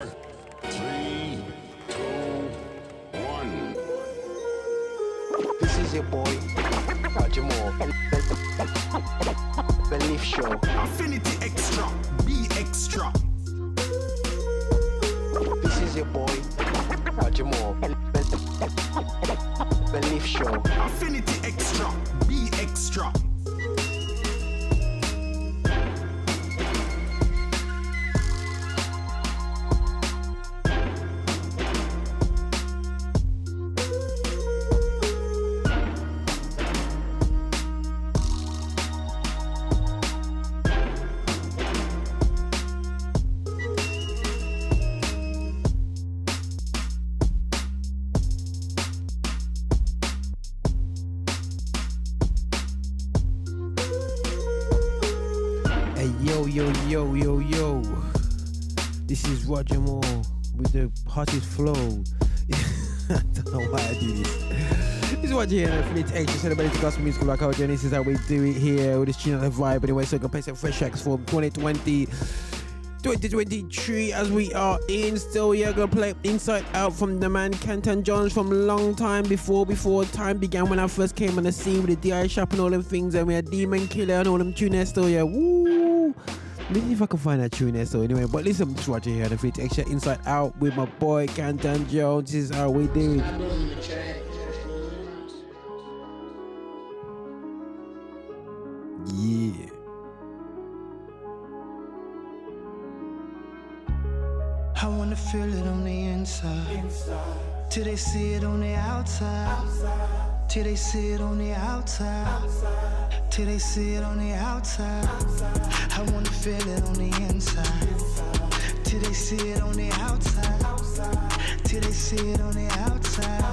3, 2, 1. This is your boy, Jamal. Belief Show. Affinity Xtra, be extra. This is your boy, Jamal. Belief Show. Affinity Xtra, be extra. Yo. This is Roger Moore with the hottest flow. I don't know why I do this. This is Roger here, and Affinity Xtra, celebrating gospel music like our journey. This is how we do it here with this tune on the vibe. Anyway, so I'm going to play some fresh tracks from 2023 as we are in still. Yeah, gonna play Inside Out from the man Canton Jones from a long time before time began, when I first came on the scene with the DI shop and all them things, and we had Demon Killer and all them tunes still. Yeah, woo. Maybe if I can find that tune there. So anyway, but listen, just watch it here, the Affinity Xtra Inside Out with my boy Canton Jones. This is how we do it. Yeah. I wanna feel it on the inside. Till they see it on the outside. Till they see it on the outside. Till they see it on the outside. I wanna feel it on the inside. Till they see it on the outside. Till they see it on the outside.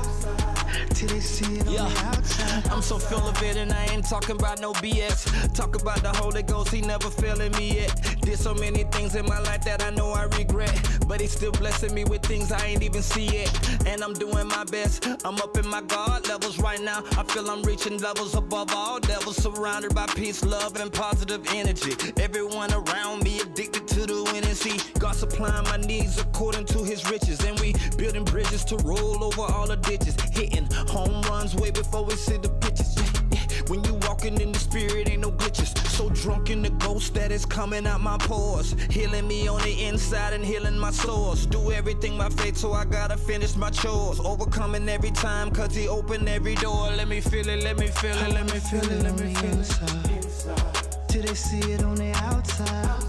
Till they see it on the outside. I'm so full of it and I ain't talking about no BS. Talk about the Holy Ghost, he never failing me yet. Did so many things in my life that I know I regret, but he's still blessing me with things I ain't even see yet. And I'm doing my best, I'm up in my God levels right now. I feel I'm reaching levels above all devils, surrounded by peace, love, and positive energy. Everyone around me addicted to the winning. See, God supplying my needs according to his riches, and we building bridges to roll over all the ditches, hitting home runs way before we see the pitches. When you walking in the spirit, ain't no glitches. So drunk in the ghost that is coming out my pores, healing me on the inside and healing my source. Do everything by faith, so I gotta finish my chores. Overcoming every time, cause he opened every door. Let me feel it, let me feel it, let me feel it, let me feel it. Till they see it on the outside.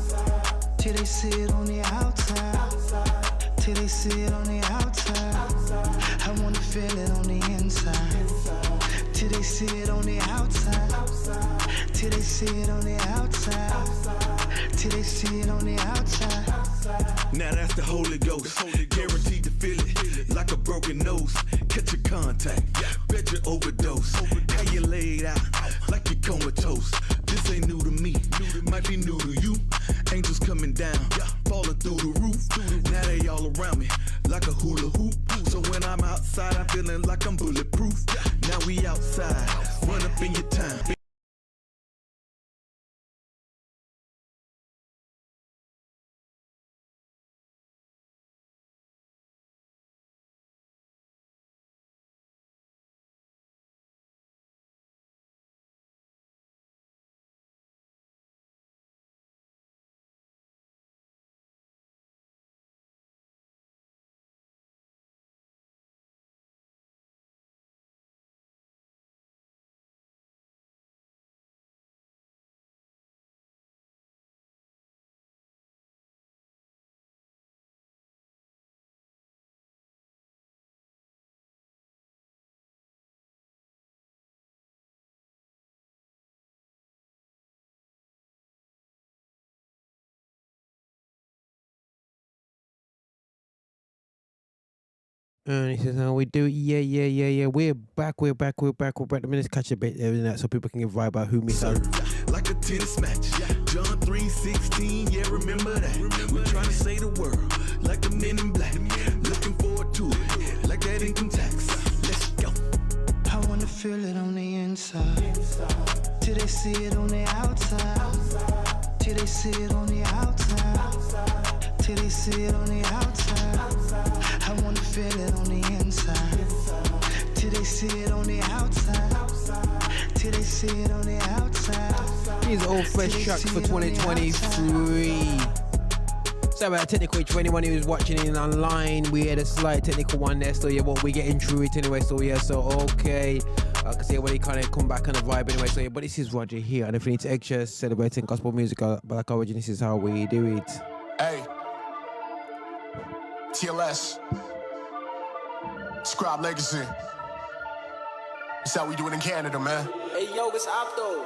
Till they see it on the outside. Till they see it on the outside. I wanna feel it on the inside. Till they see it on the outside. Till they see it on the outside. Till they see it on the outside. Now that's the Holy Ghost, guaranteed to feel it like a broken nose. Catch a contact, bet you overdose. How you laid out like you comatose. This ain't new to me, might be new to you. Angels coming down, falling through the roof. Now they all around me like a hula hoop. So when I'm outside, I'm feeling like I'm bulletproof. Now we outside, run up in your time. And he says, "How we do it? Yeah. We're back. Let me just catch a bit there and that so people can get a vibe about who missed out." Like a tennis match, John 3:16, yeah, remember that. We're trying to say the world like the men in black. Looking forward to it, like that income tax. Let's go. I wanna feel it on the inside. Till they see it on the outside. Till they see it on the outside. Till they see it on the outside. see it on the outside. Till they see it on the outside. These are all fresh tracks for 2023. Sorry about that technical issue for anyone who's watching it online. We had a slight technical one there, so yeah, but we're getting through it anyway, so yeah, so okay. I can see everybody kind of come back on the vibe anyway, so yeah, but this is Roger here, and if you need extra celebrating gospel music, Black Origin, this is how we do it. Hey, TLS, Scribe Legacy. That's how we do it in Canada, man. Hey, yo, it's Opto.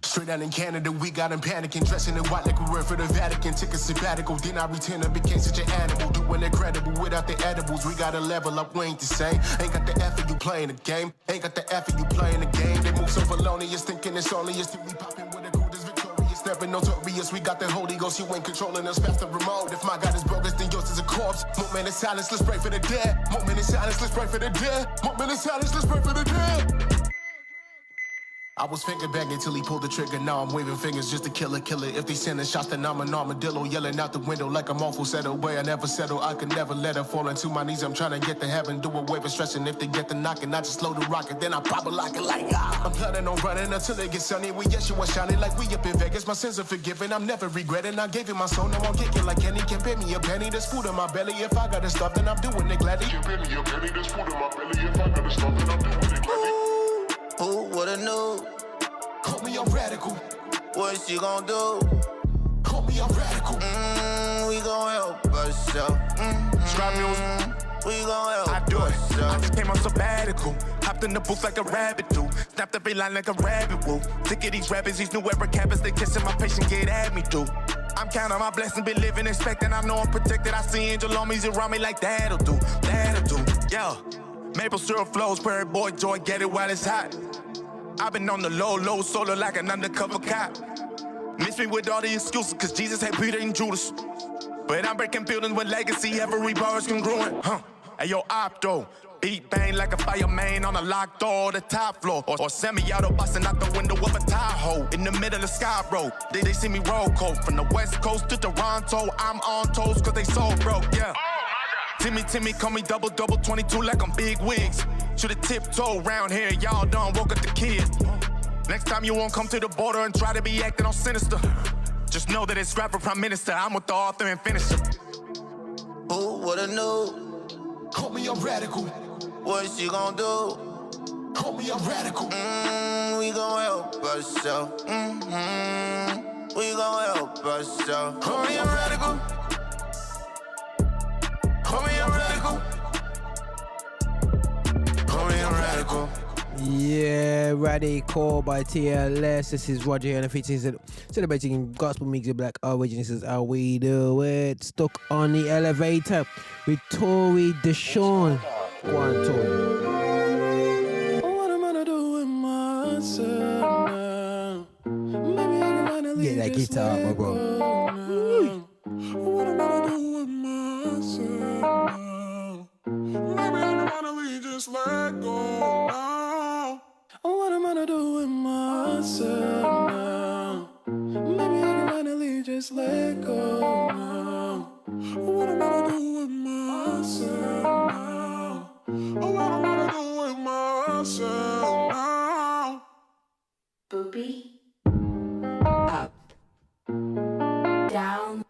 Straight out in Canada, we got them panicking, dressing in white like we work for the Vatican. Took a sabbatical, then I returned and became such an animal. Doing incredible without the edibles. We gotta level up, we ain't the same. Ain't got the effort, you playing the game. Ain't got the effort, you playing the game. They move so felonious, thinking it's only us. We popping with a crew that's victorious, never notorious. We got the Holy Ghost, you ain't controlling us past the remote. If my God is bogus, then yours is a corpse. Moment of silence, let's pray for the dead. Moment of silence, let's pray for the dead. Moment of silence, let's pray for the dead. I was finger banging till he pulled the trigger. Now I'm waving fingers just to kill a killer. If they sending shots, then I'm an armadillo. Yelling out the window like I'm awful set away. I never settle, I could never let her fall into my knees. I'm trying to get to heaven, do away with stressing. If they get the knocking, I just slow the rocket. Then I pop a lock it like I'm planning on running until it gets sunny. We Yeshua shining like we up in Vegas. My sins are forgiven, I'm never regretting. I gave him my soul, now I'm kicking like Kenny. Can't pay me a penny, there's food in my belly. If I gotta stop, then I'm doing it gladly. Can't pay me a penny, there's food in my belly. If I gotta stop, then I'm doing it gladly. Who would've knew? Call me a radical. What she gon' do? Call me a radical. We gon' help ourselves. Scribe music. We gon' help I do it. I ourselves. just came on sabbatical. Hopped in the booth like a rabbit do. Snapped every line like a rabbit will. Sick of these rappers, these new era cappers. They kissing my patient, get at me too. I'm counting my blessings, been living, expecting. I know I'm protected. I see angel armies around me like that'll do. That'll do. Yeah. Maple syrup flows, prairie boy joy, get it while it's hot. I've been on the low, solo like an undercover cop. Miss me with all the excuses, cause Jesus had Peter and Judas. But I'm breaking buildings with legacy, every bar is congruent. Hey yo, Opto, beat bang like a fireman on a locked door, the top floor. Or semi-auto busting out the window of a Tahoe in the middle of Sky Road. They see me roll coat from the West Coast to Toronto. I'm on toes cause they so broke, yeah. Timmy, call me double, 22 like I'm big wigs. Should've tiptoe round here, y'all done woke up the kid. Next time you won't come to the border and try to be acting all sinister. Just know that it's Scrap for Prime Minister, I'm with the author and finisher. Who would've knew? Call me a radical. What she gon' do? Call me a radical. We gon' help ourselves. We gon' help ourselves. Call me a radical. Call me a radical. Call me a radical. Yeah, Radical by TLS. This is Roger here, and if it is celebrating gospel music, Black Origin. This is how we do it. Stuck on the elevator with Tori Deshawn. Go on, Tori. What am I gonna do with myself now? Maybe I can finally Get that just guitar, my let bro. go now. What am I gonna do with myself now? Maybe I can finally just let go now. What am I gonna do with myself now? Maybe I can finally just let go now. What am I gonna do with myself now? What am I gonna do with myself now? Boopy. Up. Down.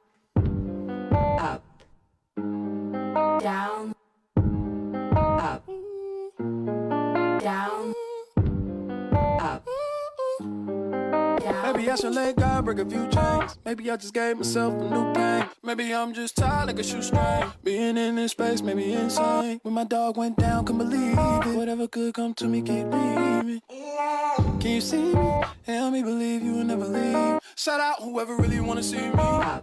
Up. Down. Up. Down. Up. Down. Maybe I should let God break a few chains. Maybe I just gave myself a new pain. Maybe I'm just tired like a shoestring. Being in this space made me insane. When my dog went down, couldn't believe it. Whatever could come to me, keep leaving. Can you see me? Help me believe you will never leave. Shout out whoever really wanna see me.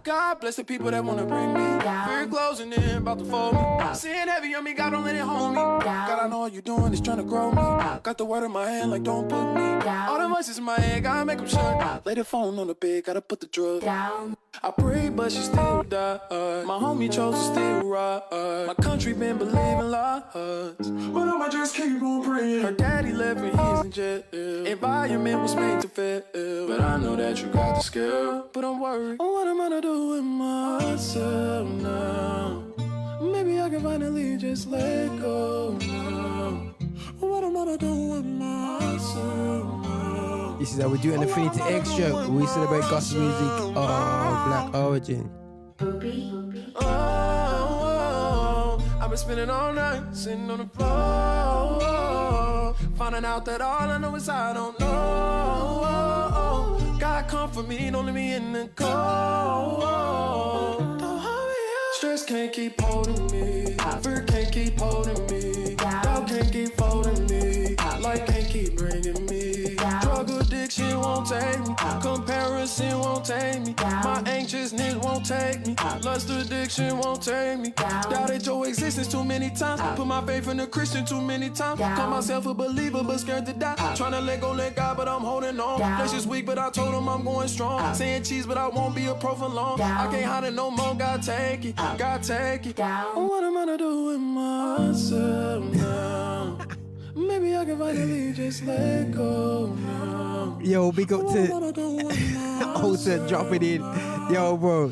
God bless the people that wanna bring me. Fear closing in, about to fold me. Sin heavy on me, God don't let it hold me. God, I know all you're doing is trying to grow me. Got the word in my hand like don't put me. All the voices in my head, gotta make them shut. Lay the phone on the bed, gotta put the drug Down. I prayed, but she still died. My homie chose to still ride. My country been believing lies. But I'ma just keep on praying. Her daddy left and he's in jail. Environment was made to fail. But I know that you got the skill. But I'm worried. What am I gonna do with myself now? Maybe I can finally just let go now. wanna do with myself now? This is how we do an Infinity Extra. We celebrate gospel music of Black origin. I've been spending all night sitting on the floor, finding out that all I know is I don't know. God comfort me, don't leave me in the cold. Stress can't keep holding me, fear can't keep holding me, doubt can't keep folding me, life can't keep bringing me. Drug addiction won't take me, comparison won't take me, my anxiousness won't take me, lust addiction won't take me. Doubted your existence too many times, put my faith in a Christian too many times. Call myself a believer but scared to die, tryna let go, let God, but I'm holding on. Flesh is weak but I told him I'm going strong, saying cheese but I won't be a pro for long. I can't hide it no more, God take it, God take it. What am I to do with myself now? Maybe I can finally just let go now. Yo, big up to Alter dropping in. Yo, bro.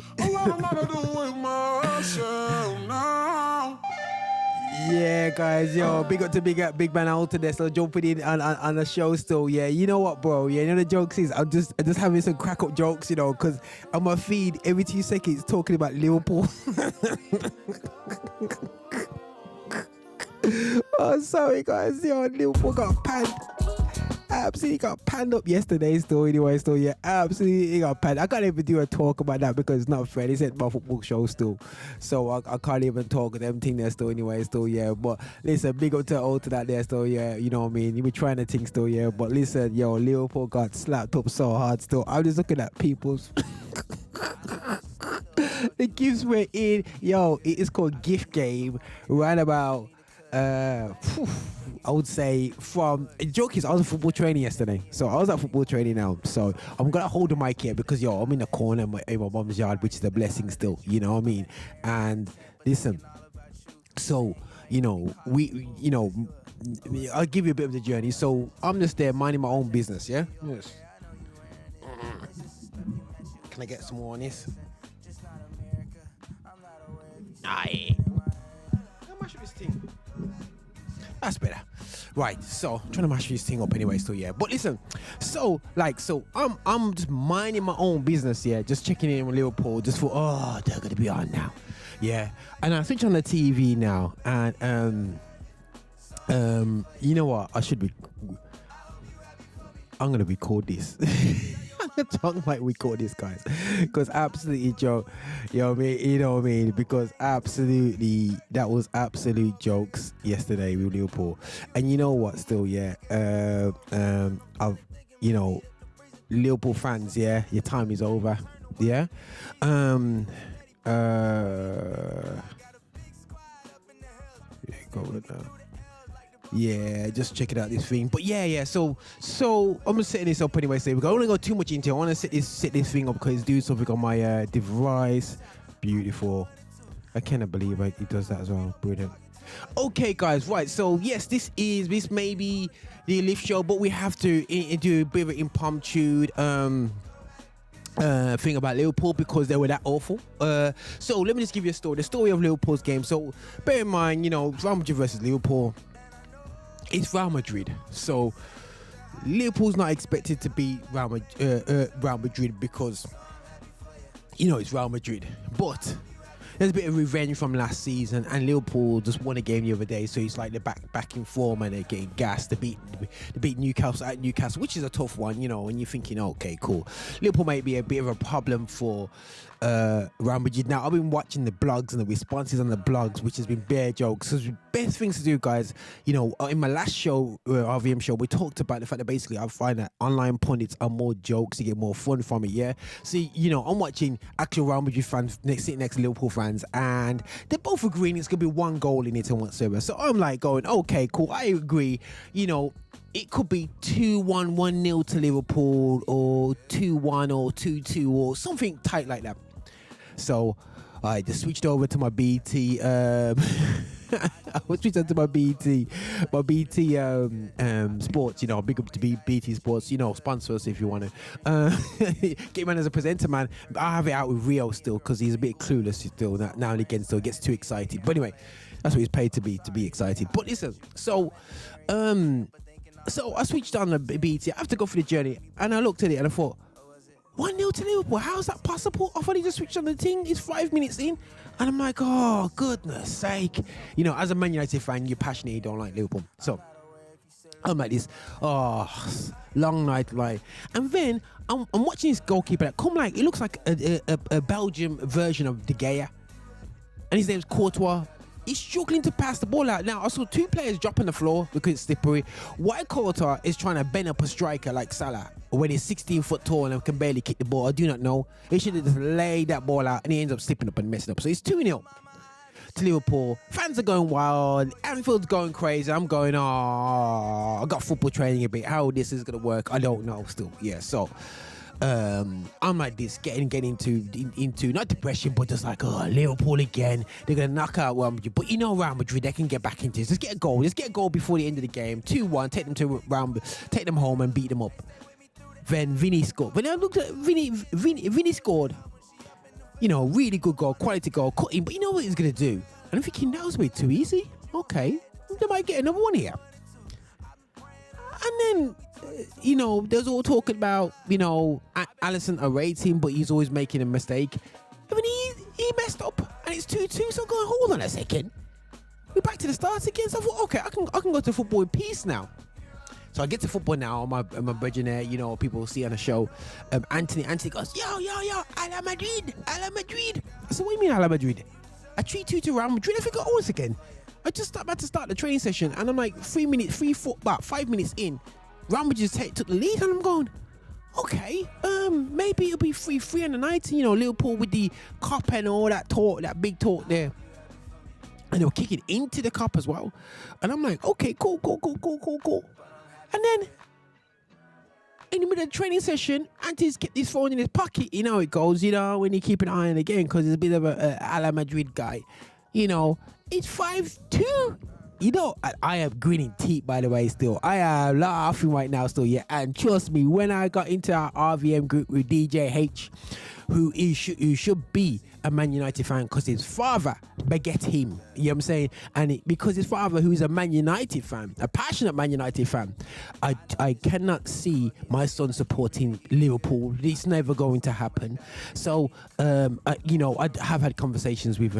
Yeah, guys, yo, big up to big man Alter there, so jumping in on the show still. Yeah, you know what, bro? Yeah, you know the jokes is I'm just having some crack up jokes, you know, because on my feed every 2 seconds talking about Liverpool. Oh, sorry, guys. Yo, Liverpool got panned. Absolutely got panned up yesterday still. Anyway, still, yeah, absolutely got panned. I can't even do a talk about that because it's not fair. It's at my football show still. So I can't even talk them thing there still anyway, still, yeah. But listen, big up to all to that there still, yeah. You know what I mean? You be trying to think still, yeah. But listen, yo, Liverpool got slapped up so hard still. I'm just looking at people's... The gifts were in. Yo, it is called Gift Game. Right about... I would say from the joke is I was at football training yesterday, so I was at football training now, so I'm gonna hold the mic here because yo, I'm in the corner in my mom's yard, which is a blessing still, you know what I mean. And listen, so you know I'll give you a bit of the journey. So I'm just there minding my own business, yeah. Yes. Can I get some more on this? Aye. How much of this thing? That's better. Right, so I'm trying to mash this thing up anyway, so yeah. But listen, so I'm just minding my own business, yeah, just checking in with Liverpool, just for they're gonna be on now. Yeah. And I switch on the TV now, and you know what? I'm gonna record this. Tongue might record this, guys, because absolutely joke, you know what I mean, because absolutely that was absolute jokes yesterday with Liverpool. And you know what, still, yeah, I've, you know, Liverpool fans, yeah, your time is over, yeah. Go with that. Yeah, just checking out this thing. But yeah. So I'm gonna set this up anyway. So I don't want to go too much into it. I want to set this thing up because it's doing something on my device. Beautiful. I cannot believe it does that as well. Brilliant. Okay, guys. Right. So yes, this may be the lift show, but we have to do a bit of an impromptu thing about Liverpool because they were that awful. So let me just give you a story. The story of Liverpool's game. So bear in mind, you know, Real Madrid versus Liverpool. It's Real Madrid, so Liverpool's not expected to beat Real Madrid because, you know, it's Real Madrid. But there's a bit of revenge from last season, and Liverpool just won a game the other day, so it's like they're back in form and they're getting gassed. They beat Newcastle at Newcastle, which is a tough one, you know, and you're thinking, okay, cool. Liverpool might be a bit of a problem for Real Madrid. Now, I've been watching the blogs and the responses on the blogs, which has been bare jokes. So the best things to do, guys, you know, in my last show, RVM show, we talked about the fact that basically I find that online pundits are more jokes, you get more fun from it, yeah? See, you know, I'm watching actual Real Madrid fans sitting next to Liverpool fans, and they're both agreeing it's going to be one goal in it and whatsoever. So I'm like going, okay, cool, I agree, you know, it could be 2-1, 1-0 to Liverpool, or 2-1 or 2-2 or something tight like that. So I just switched over to my BT. I switched over to my BT Sports. You know, big up to BT Sports. You know, sponsor us if you want to. Get him on as a presenter, man. I have it out with Rio still because he's a bit clueless still. Now and again, still gets too excited. But anyway, that's what he's paid to be excited. But listen, so So I switched on the BT. I have to go for the journey, and I looked at it and I thought, 1-0 to Liverpool. How's that possible? I thought he just switched on the thing. It's 5 minutes in, and I'm like, oh goodness sake! You know, as a Man United fan, you're passionate. You don't like Liverpool, so I'm like this. Oh, long night, like, and then I'm watching this goalkeeper that come like it looks like a Belgium version of De Gea, and his name's Courtois. He's struggling to pass the ball out. Now, I saw two players drop on the floor because it's slippery. Why Courtois is trying to bend up a striker like Salah when he's 16 foot tall and can barely kick the ball, I do not know. He should have just laid that ball out, and he ends up slipping up and messing up. So it's 2-0 to Liverpool. Fans are going wild. Anfield's going crazy. I'm going, oh, I got football training a bit. How this is going to work, I don't know still. Yeah, so I'm like this, getting into not depression, but just like, oh, Liverpool again. They're gonna knock out Real Madrid, but you know Real Madrid, they can get back into this. Let's get a goal. Let's get a goal before the end of the game. 2-1. Take them home and beat them up. Then Vinny scored. When I looked at Vinny scored. You know, really good goal, quality goal, cutting. But you know what he's gonna do? And I'm thinking that was a bit too easy. Okay, they might get another one here. And then, you know, there's all talking about, you know, Alisson rates him, but he's always making a mistake. I mean, he messed up, and it's 2-2. So I'm going, hold on a second, we're back to the start again. So I thought, okay, I can go to football in peace now. So I get to football now. My brethren there, you know, people see on the show. Anthony goes, yo, Ala Madrid. I said, what do you mean Ala Madrid? I 3-2 to Real Madrid. I think, oh, once again. I just about to start the training session, and I'm like 5 minutes in, Real Madrid took the lead, and I'm going, okay, maybe it'll be 3-3 on the night. You know, Liverpool with the cup and all that talk, that big talk there, and they were kicking into the cup as well. And I'm like, okay, cool. And then in the middle of the training session, Anthony's kept his phone in his pocket. You know how it goes, you know, when you keep an eye on the game, because he's a bit of a Ala Madrid guy. You know, it's 5-2. You know, I am grinning teeth, by the way, still. I am laughing right now still, yeah. And trust me, when I got into our RVM group with DJ H, who should be a Man United fan because his father beget him, you know what I'm saying? And because his father, who's a Man United fan, a passionate Man United fan, I cannot see my son supporting Liverpool. It's never going to happen. So, you know, I have had conversations with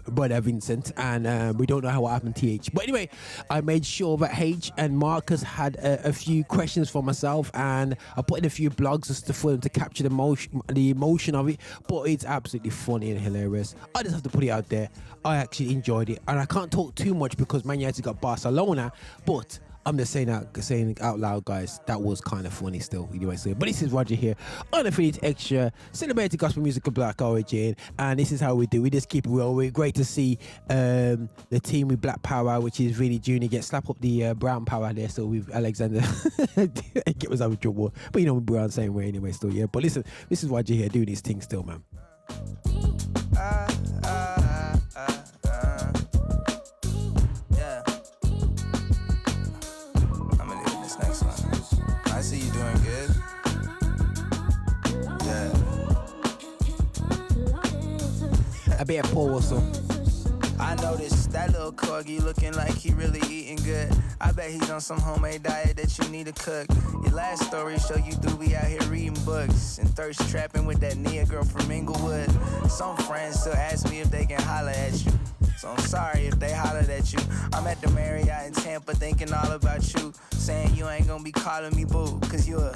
brother Vincent, and we don't know how it happened to TH, but anyway, I made sure that H and Marcus had a few questions for myself, and I put in a few blogs just for them to capture the emotion of it. But it's absolutely funny and hilarious. I just have to put it out there. I actually enjoyed it, and I can't talk too much because Man United got Barcelona, but I'm just saying out loud, guys, that was kind of funny still. Anyway, so, but this is Roger here on Affiliate Extra, celebrating gospel music of Black origin, and this is how we do. We just keep it real. We're great to see the team with Black Power, which is really Junior, get slap up the Brown Power there. So with Alexander, get us out of trouble. But you know, we're on the same way anyway, still, yeah. But listen, this is Roger here doing this thing still, man. I see you doing good. Yeah. A bit of Paul also. I noticed that little corgi looking like he really eating good. I bet he's on some homemade diet that you need to cook. Your last story show you do be out here reading books and thirst trapping with that Nia girl from Inglewood. Some friends still ask me if they can holler at you. So I'm sorry if they hollered at you. I'm at the Marriott in Tampa thinking all about you. Saying you ain't gonna be calling me boo, cause you a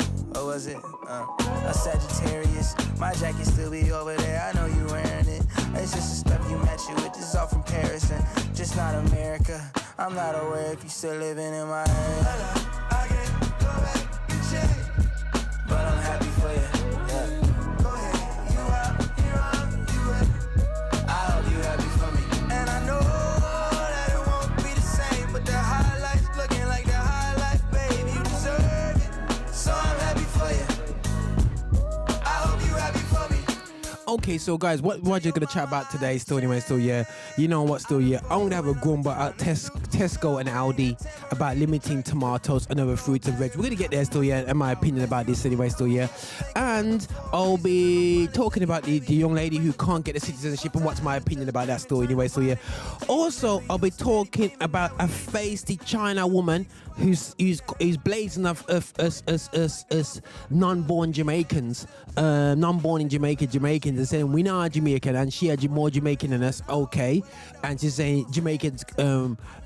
Sagittarius. My jacket still be over there, I know you wearing it. It's just the stuff you match you with, this is all from Paris and just not America. I'm not aware if you still living in my area. But I'm happy for you. Okay, so guys, what Roger's gonna chat about today still anyway, still yeah. You know what, still yeah. I'm gonna have a grumble at Tesco and Aldi about limiting tomatoes and other fruits and veg. We're gonna get there still yeah, in my opinion about this anyway, still yeah. And I'll be talking about the young lady who can't get the citizenship and what's my opinion about that still anyway, so yeah. Also, I'll be talking about a feisty China woman who's blazing off us non-born Jamaicans, non-born in Jamaicans, and saying we not Jamaican and she are more Jamaican than us, okay, and she's saying Jamaicans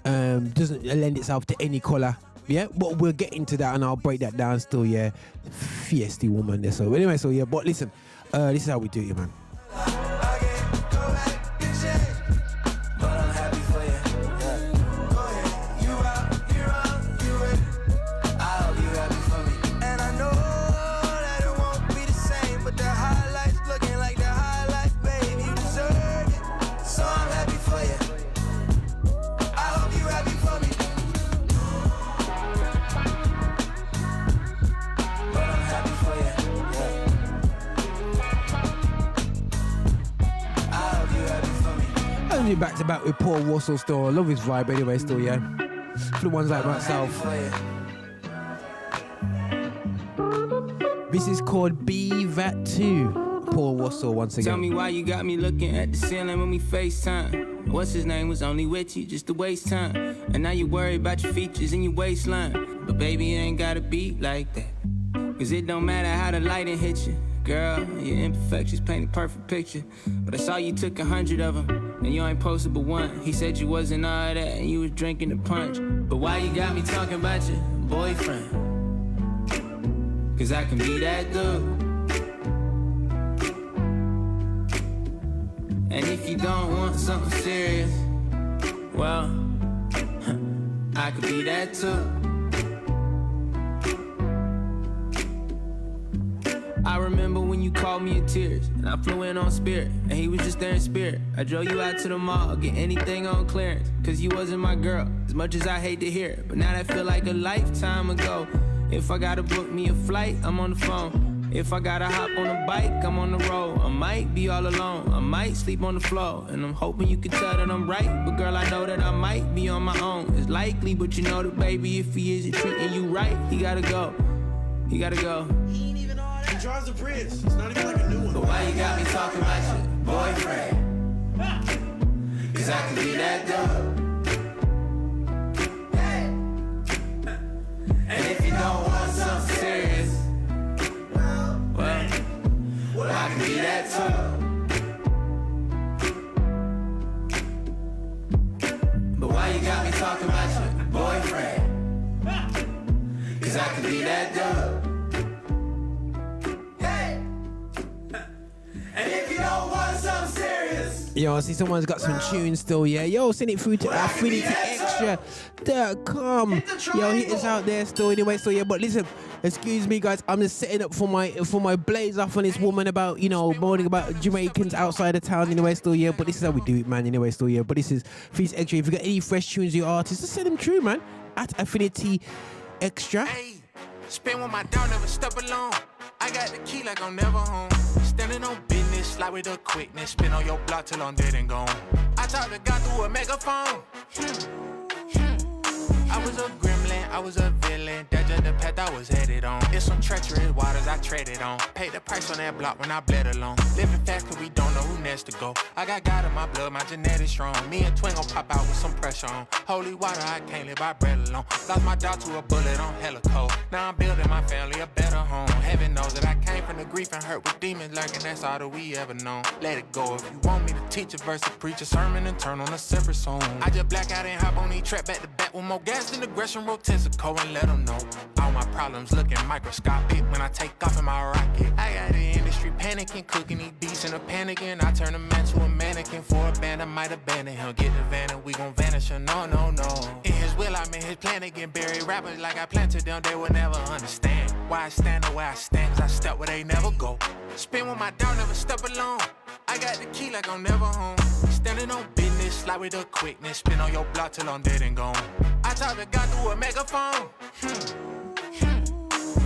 doesn't lend itself to any colour, yeah, but we'll get into that and I'll break that down still, yeah. Feisty woman there, so anyway, so yeah, but listen, this is how we do it, man. Back to back with Paul Russell still. I love his vibe anyway still, yeah. For the ones like myself. This is called Be That 2. Paul Russell once again. Tell me why you got me looking at the ceiling when we FaceTime. What's his name was only with you just to waste time. And now you worry about your features and your waistline. But baby, it ain't gotta be like that. Cause it don't matter how the lighting hit you. Girl, your imperfections paint a perfect picture. But I saw you took 100 of them. And you ain't posted but one. He said you wasn't all that and you was drinking the punch. But why you got me talking about your boyfriend? Cause I can be that dude. And if you don't want something serious, well, I could be that too. I remember when you called me in tears, and I flew in on Spirit, and he was just there in spirit. I drove you out to the mall, get anything on clearance, cause you wasn't my girl, as much as I hate to hear it. But now that feel like a lifetime ago. If I gotta book me a flight, I'm on the phone. If I gotta hop on a bike, I'm on the road. I might be all alone, I might sleep on the floor. And I'm hoping you can tell that I'm right, but girl, I know that I might be on my own. It's likely, but you know that baby, if he isn't treating you right, he gotta go. He gotta go. He ain't even all that. He drives a Prius. It's not even like a new one. But why you got me talking about your boyfriend? Cause I can be that dude. And if you don't want something serious, well, I can be that too. But why you got me talking about your boyfriend? Cause I can be that dude. And if you don't want something serious, yo, I see someone's got some tunes still, yeah. Yo, send it through to Xtra.com. Yo, hit us out there still anyway, so yeah, but listen, excuse me guys, I'm just setting up for my blaze off on this woman about, you know, moaning about Jamaicans outside of town anyway, still yeah, but this is how we do it, man, anyway, still yeah, but this is Feast Xtra. If you got any fresh tunes, your artists, just send them through, man, at Affinity Xtra. Hey, spin with my dog, never step alone. I got the key like I'm never home. Standing on business, slide with the quickness. Spin on your block till I'm dead and gone. I talk to God through a megaphone. I was a gremlin, I was a villain. That's just the path I was headed on. It's some treacherous waters I treaded on. Paid the price on that block when I bled alone. Living fast cause we don't know who next to go. I got God in my blood, my genetics strong. Me and Twin gon' pop out with some pressure on. Holy water, I can't live by bread alone. Lost my dog to a bullet on hella cold. Now I'm building my family a better home. Heaven knows that I came from the grief and hurt with demons lurking. That's all that we ever known. Let it go if you want me to teach a verse or preach a sermon and turn on a separate song. I just black out and hop on these track back to back with more gas than aggression, roll Tensico and let them know. All my problems looking microscopic when I take off in my rocket. I got the industry panicking, cooking these beats in a panicking. I turn a man to a mannequin for a band, I might abandon him. Get the van and we gon' vanish, no, no, no. In his will, I'm in his plan again. Buried rappers like I planted them, they will never understand why I stand the way I stand, cause I step where they never go. Spin with my dog, never step alone. I got the key like I'm never home. Standing on business, slide with the quickness. Spin on your block till I'm dead and gone. I talk to God through a megaphone.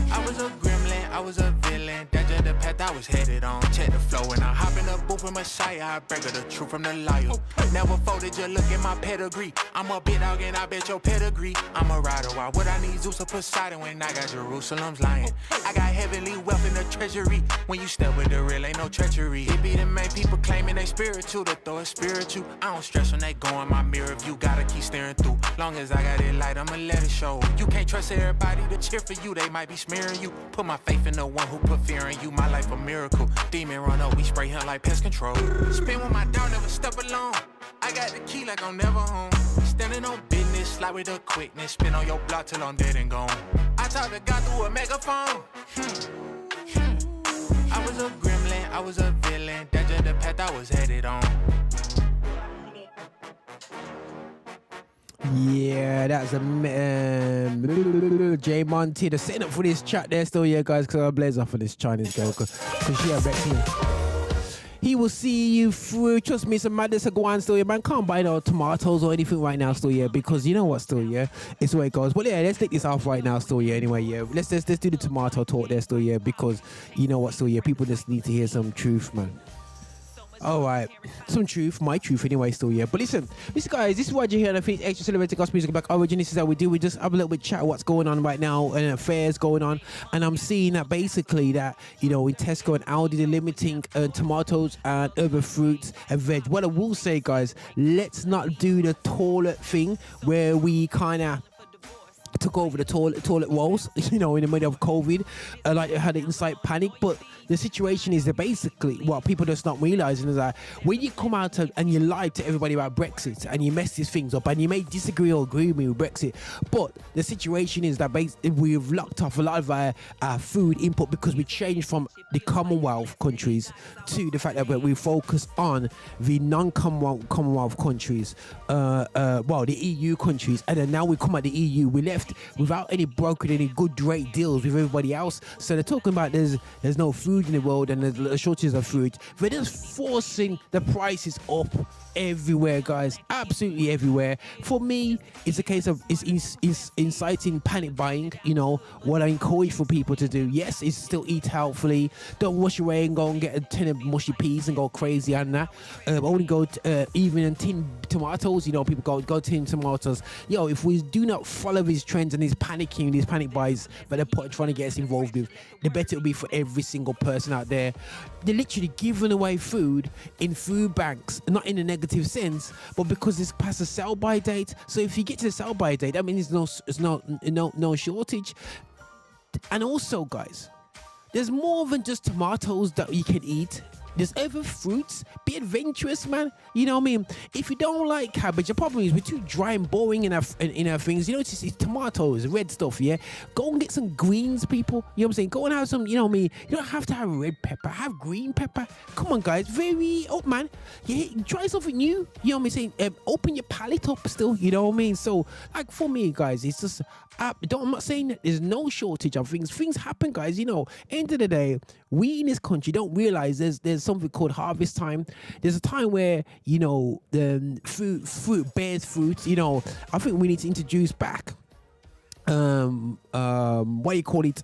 I was a gremlin, I I was a villain, that's just the path I was headed on. Check the flow and I hop in the booth with Messiah. I break the truth from the liar. Never folded, just look at my pedigree. I'm a big dog and I bet your pedigree. I'm a rider, why would I need Zeus or Poseidon when I got Jerusalem's lion? I got heavenly wealth in the treasury. When you step with the real, ain't no treachery. It be the main people claiming they spiritual, to throw a spiritual. I don't stress when they go in my mirror view, gotta keep staring through. Long as I got it light, I'ma let it show. You can't trust everybody to cheer for you, they might be smearing you. Put my faith in the one who put fear in you, my life a miracle. Demon run up, we spray him like pest control. Spin with my dog, never step alone. I got the key like I'm never home. Standing on business, slide with the quickness. Spin on your block till I'm dead and gone. I talk to God through a megaphone. I was a gremlin, I was a villain. That's just the path I was headed on. Yeah, that's a J Monty. The setting up for this chat there still, yeah, guys, because I blaze off of this Chinese girl because she had back me. He will see you through. Trust me, some madness are going still, yeah, man. Can't buy no tomatoes or anything right now still, yeah, because you know what still, yeah, it's the way it goes. But yeah, let's take this off right now still, yeah, anyway, yeah. Let's do the tomato talk there still, yeah, because you know what still, yeah, people just need to hear some truth, man. Alright, some truth, my truth anyway still, yeah. But listen guys, this is what you hear on the Extra Celebrated Gospel Music Back Origin. This is how we do. We just have a little bit chat what's going on right now and affairs going on. And I'm seeing that basically that, you know, in Tesco and Aldi, they're limiting tomatoes and other fruits and veg. What I will say, guys, let's not do the toilet thing where we kind of took over the toilet rolls, you know, in the middle of COVID, like they had an inside panic. But the situation is that basically what people just not realizing is that when you come out and you lie to everybody about Brexit and you mess these things up, and you may disagree or agree with me with Brexit, but the situation is that we've locked off a lot of our food input because we changed from the Commonwealth countries to the fact that we focus on the non-Commonwealth countries, well, the EU countries, and then now we come at the EU, we left without any broken any good rate deals with everybody else. So they're talking about there's no food in the world and there's a shortage of food. They're just forcing the prices up everywhere, guys, absolutely everywhere. For me, it's a case of it's inciting panic buying. You know what I encourage for people to do, yes, is still eat healthily. Don't wash away and go and get a tin of mushy peas and go crazy on that. Only go even in tin tomatoes, you know, people go tin tomatoes. Yo, if we do not follow these trends and these panic buys that they're trying to get us involved with, the better it'll be for every single person out there. They're literally giving away food in food banks, not in a negative sense, but because it's past the sell-by date. So if you get to the sell-by date, I mean, there's no shortage. And also, guys, there's more than just tomatoes that you can eat. There's other fruits. Be adventurous, man. You know what I mean? If you don't like cabbage, the problem is we're too dry and boring in our things. You know, it's tomatoes, red stuff, yeah? Go and get some greens, people. You know what I'm saying? Go and have some, you know what I mean? You don't have to have red pepper. Have green pepper. Come on, guys. Very up, man. Yeah, try something new. You know what I'm saying? Open your palate up still. You know what I mean? So, like, for me, guys, it's just... I'm not saying that there's no shortage of things. Things happen, guys. You know, end of the day, we in this country don't realize there's something called harvest time. There's a time where, you know, the fruit bears fruit. You know, I think we need to introduce back what do you call it?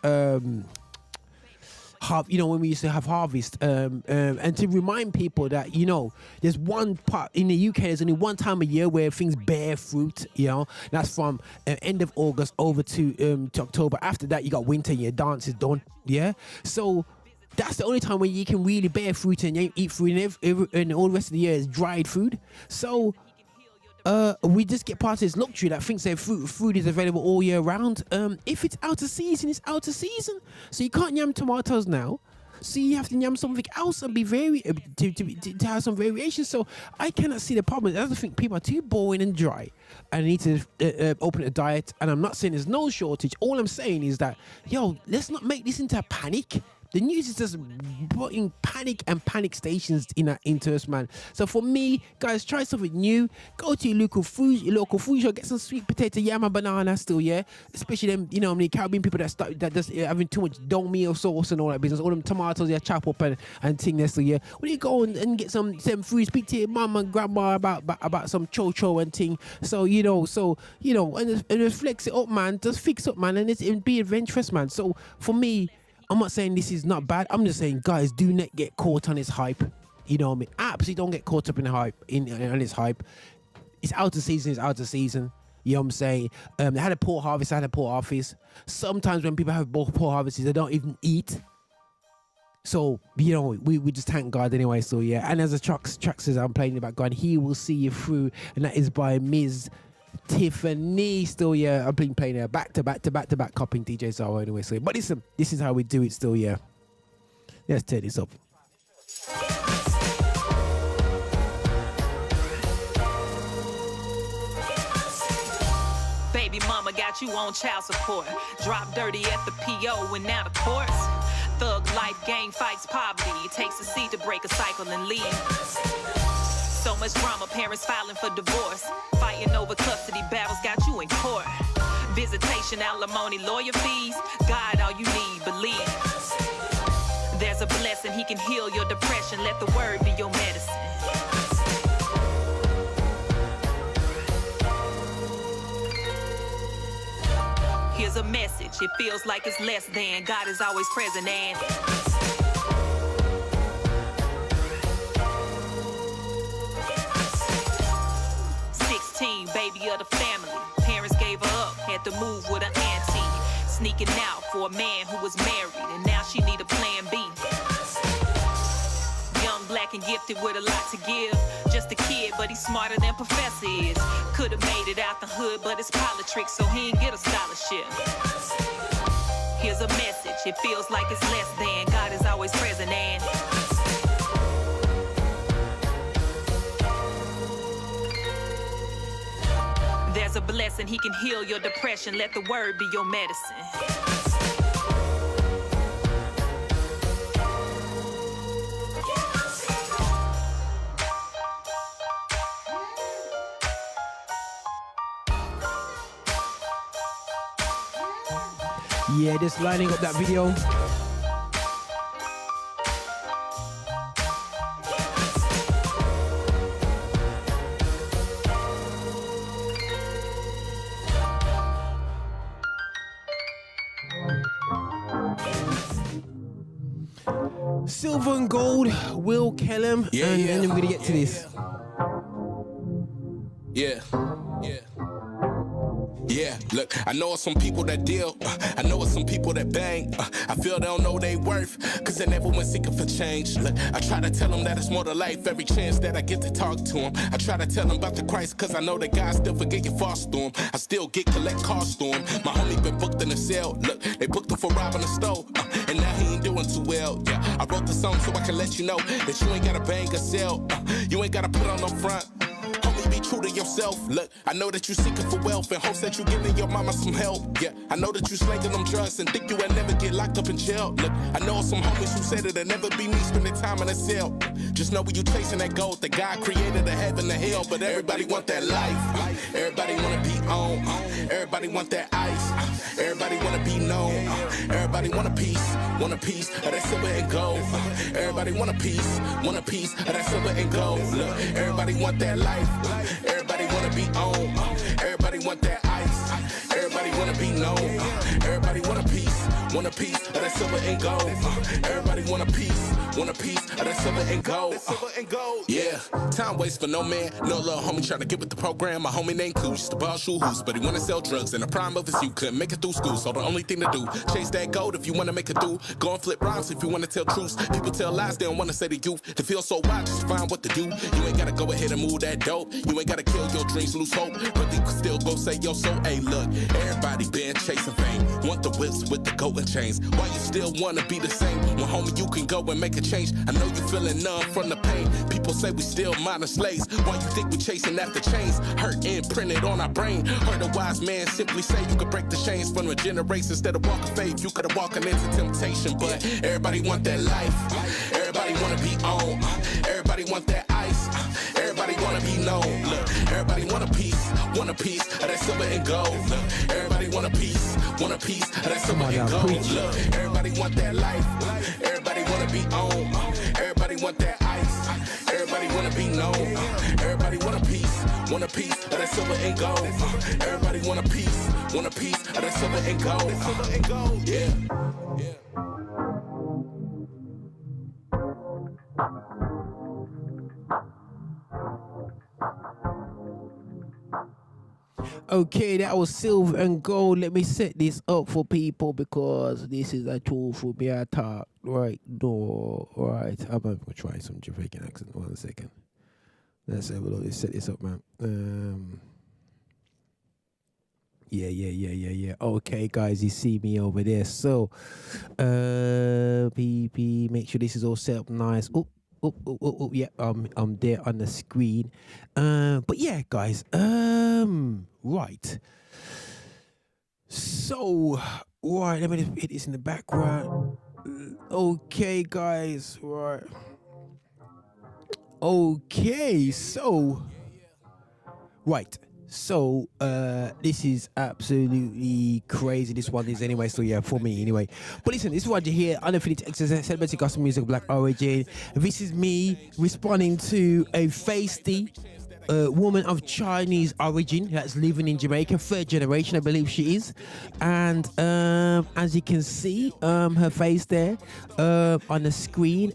You know, when we used to have harvest, and to remind people that, you know, there's one part in the UK, there's only one time a year where things bear fruit. You know, that's from end of August over to October. After that, you got winter and your dance is done. Yeah, so that's the only time when you can really bear fruit and eat fruit, and all the rest of the year is dried food. So we just get past this luxury that thinks that food is available all year round. If it's out of season, it's out of season. So you can't yam tomatoes now. So you have to yam something else and be to have some variation. So I cannot see the problem. I just think people are too boring and dry and need to open a diet. And I'm not saying there's no shortage. All I'm saying is that, yo, let's not make this into a panic. The news is just putting panic and panic stations into us, man. So for me, guys, try something new. Go to your local food shop, get some sweet potato, yam and banana still, yeah? Especially them, you know, the Caribbean people that just having too much domi or sauce and all that business. All them tomatoes, yeah, chop up and thing there still, yeah? When you go and get some food, speak to your mum and grandma about some cho-cho and thing. So, you know, and just flex it up, man. Just fix up, man, and be adventurous, man. So for me, I'm not saying this is not bad. I'm just saying, guys, do not get caught on his hype. You know what I mean? Absolutely don't get caught up in the hype, on his hype. It's out of season, it's out of season. You know what I'm saying? They had a poor harvest, Sometimes when people have poor harvests, they don't even eat. So, you know, we just thank God anyway. So, yeah. And as the track says, I'm playing in the background, He Will See You Through. And that is by Ms. Tiffany. Still, yeah. I've been playing her back to back copying DJ Zara anyway. So, but listen, this is how we do it still, yeah. Let's turn this up. Baby mama got you on child support. Drop dirty at the PO and now the courts. Thug life, gang fights, poverty. It takes a seed to break a cycle and leave. So much drama, parents filing for divorce. Fighting over custody battles got you in court. Visitation, alimony, lawyer fees. God, all you need, believe. There's a blessing, He can heal your depression. Let the word be your medicine. Here's a message, it feels like it's less than. God is always present and 16, baby of the family. Parents gave her up, had to move with her auntie. Sneaking out for a man who was married, and now she need a plan B. Young, black, and gifted with a lot to give. Just a kid, but he's smarter than Professor is. Could've made it out the hood, but it's politics, so he ain't get a scholarship. Here's a message, it feels like it's less than. God is always present and there's a blessing, He can heal your depression. Let the word be your medicine. Yeah, just lining up that video. Silver and Gold, Will Kellum, and then we're gonna get to this. Yeah, look, I know it's some people that deal, I know it's some people that bang, I feel they don't know they worth, cause they never went seeking for change. Look, I try to tell them that it's more to life every chance that I get to talk to them. I try to tell them about the Christ, cause I know that God still forget your false storm. I still collect costs to him. My homie been booked in a cell, look, they booked him for robbing a store, and now he ain't doing too well. Yeah, I wrote the song so I can let you know that you ain't gotta bang or sell, you ain't gotta put on no front. Be true to yourself. Look, I know that you seeking for wealth and hopes that you giving your mama some help. Yeah, I know that you slanging them drugs and think you will never get locked up in jail. Look, I know some homies who said it'll never be me spending time in a cell. Just know when you chasing that gold, that God created a heaven and hell, but everybody want that life. Everybody wanna be on. Everybody want that ice. Everybody wanna be known. Everybody want a piece of that silver and gold. Everybody want a piece of that silver and gold. Look, everybody want that life. Everybody wanna be on. Everybody want that ice. Everybody wanna be known. Everybody want a piece of that silver and gold. Everybody want a piece of that silver and gold. Yeah, time waits for no man. No little homie trying to get with the program. My homie named Cool, used to ball shoe hoops, but he wanna sell drugs in the prime of his youth. Couldn't make it through school, so the only thing to do, chase that gold if you wanna make it through. Go and flip rhymes if you wanna tell truths. People tell lies, they don't wanna say the youth. They feel so wild, just find what to do. You ain't gotta go ahead and move that dope. You ain't gotta kill your dreams, lose hope, but you can still go say yo soul. Hey, look, everybody been chasing fame. Want the whips with the golden chains. Why you still wanna be the same? When homie, you can go and make a change. I know you feeling numb from the pain. People say we still minor slaves. Why you think we chasing after chains? Hurt imprinted on our brain. Heard a wise man simply say you could break the chains from a generation. Instead of walking faith, you could have walking into temptation. But everybody want that life. Everybody wanna be on. Everybody want that ice. Everybody wanna be known. Look, everybody want a piece of that silver and gold. Look, everybody want a piece of that silver and gold. Look, everybody want that life. Everybody wanna be on. Everybody want that ice. Everybody wanna be known. Everybody want a piece of that silver and gold. Everybody want a piece of that silver and gold. Yeah. Okay, that was silver and gold. Let me set this up for people because this is a tool for me to talk. Right, no, right. I'm going to try some Jamaican accent. 1 second. Let's have a look. Let's set this up, man. Yeah. Okay, guys, you see me over there. So, PP, make sure this is all set up nice. Oh, yeah, I'm there on the screen. But yeah, guys, right. So, right, let me just hit this in the background. Okay, guys, right. Okay, so, right. So, this is absolutely crazy. This one is anyway, so yeah, for me anyway. But listen, this is what you hear. Unfinished exercise, celebrating gospel music of Black origin. This is me responding to a feisty woman of Chinese origin that's living in Jamaica, 3rd generation, I believe she is. And as you can see, her face there on the screen.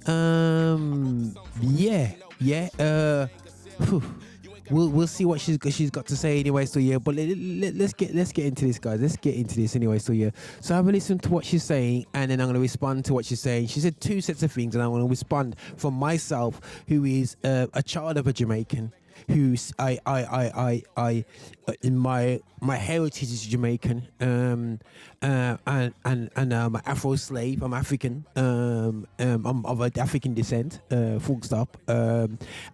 We'll see what she's got to say anyway. So yeah, but let's get into this, guys. Let's get into this anyway. So yeah, so have a listen to what she's saying, and then I'm gonna respond to what she's saying. She said 2 sets of things, and I'm gonna respond from myself, who is a child of a Jamaican. Who's in my heritage is Jamaican, and I'm an Afro slave. I'm African. I'm of African descent. Full stop. So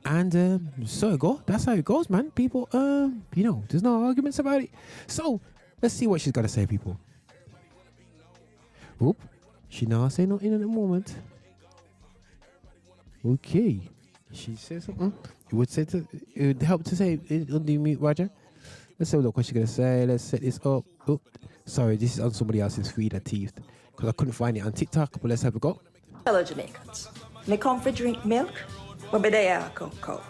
it go. That's how it goes, man. People, there's no arguments about it. So let's see what she's got to say, people. Oop, she not say nothing at the moment. Okay, she says something. It would help to say on the mute, Roger. Let's have a look what she's gonna say. Let's set this up. Oh, sorry, this is on somebody else's feed I teased because I couldn't find it on TikTok. But let's have a go. Fellow Jamaicans, me come for drink milk, but me there cocoa.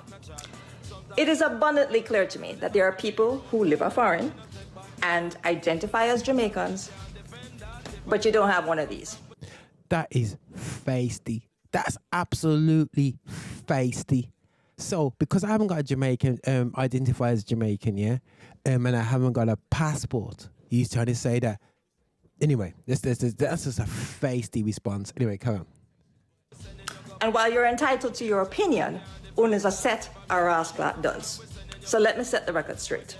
It is abundantly clear to me that there are people who live foreign and identify as Jamaicans, but you don't have one of these. That is feisty. That's absolutely feisty. So, because I haven't got a Jamaican, identify as Jamaican, yeah, and I haven't got a passport, he's trying to say that. Anyway, that's just a feisty response. Anyway, come on. And while you're entitled to your opinion, one is a set a rascal dunce. So let me set the record straight.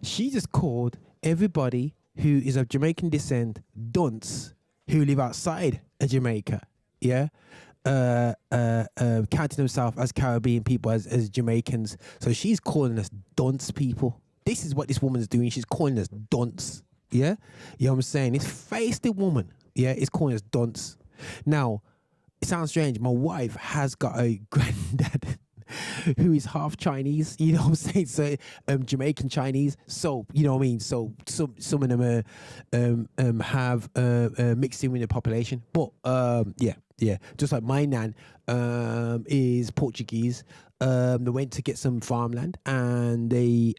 She just called everybody who is of Jamaican descent dunce who live outside of Jamaica, yeah? Counting themselves as Caribbean people, as Jamaicans. So she's calling us dunce people. This is what this woman's doing. She's calling us dunce. Yeah? You know what I'm saying? This feisty woman, yeah, is calling us dunce. Now, it sounds strange. My wife has got a granddad who is half Chinese, you know what I'm saying? So Jamaican Chinese. So, you know what I mean? So some of them have mixed in with the population. But yeah. Just like my nan is Portuguese. They went to get some farmland and they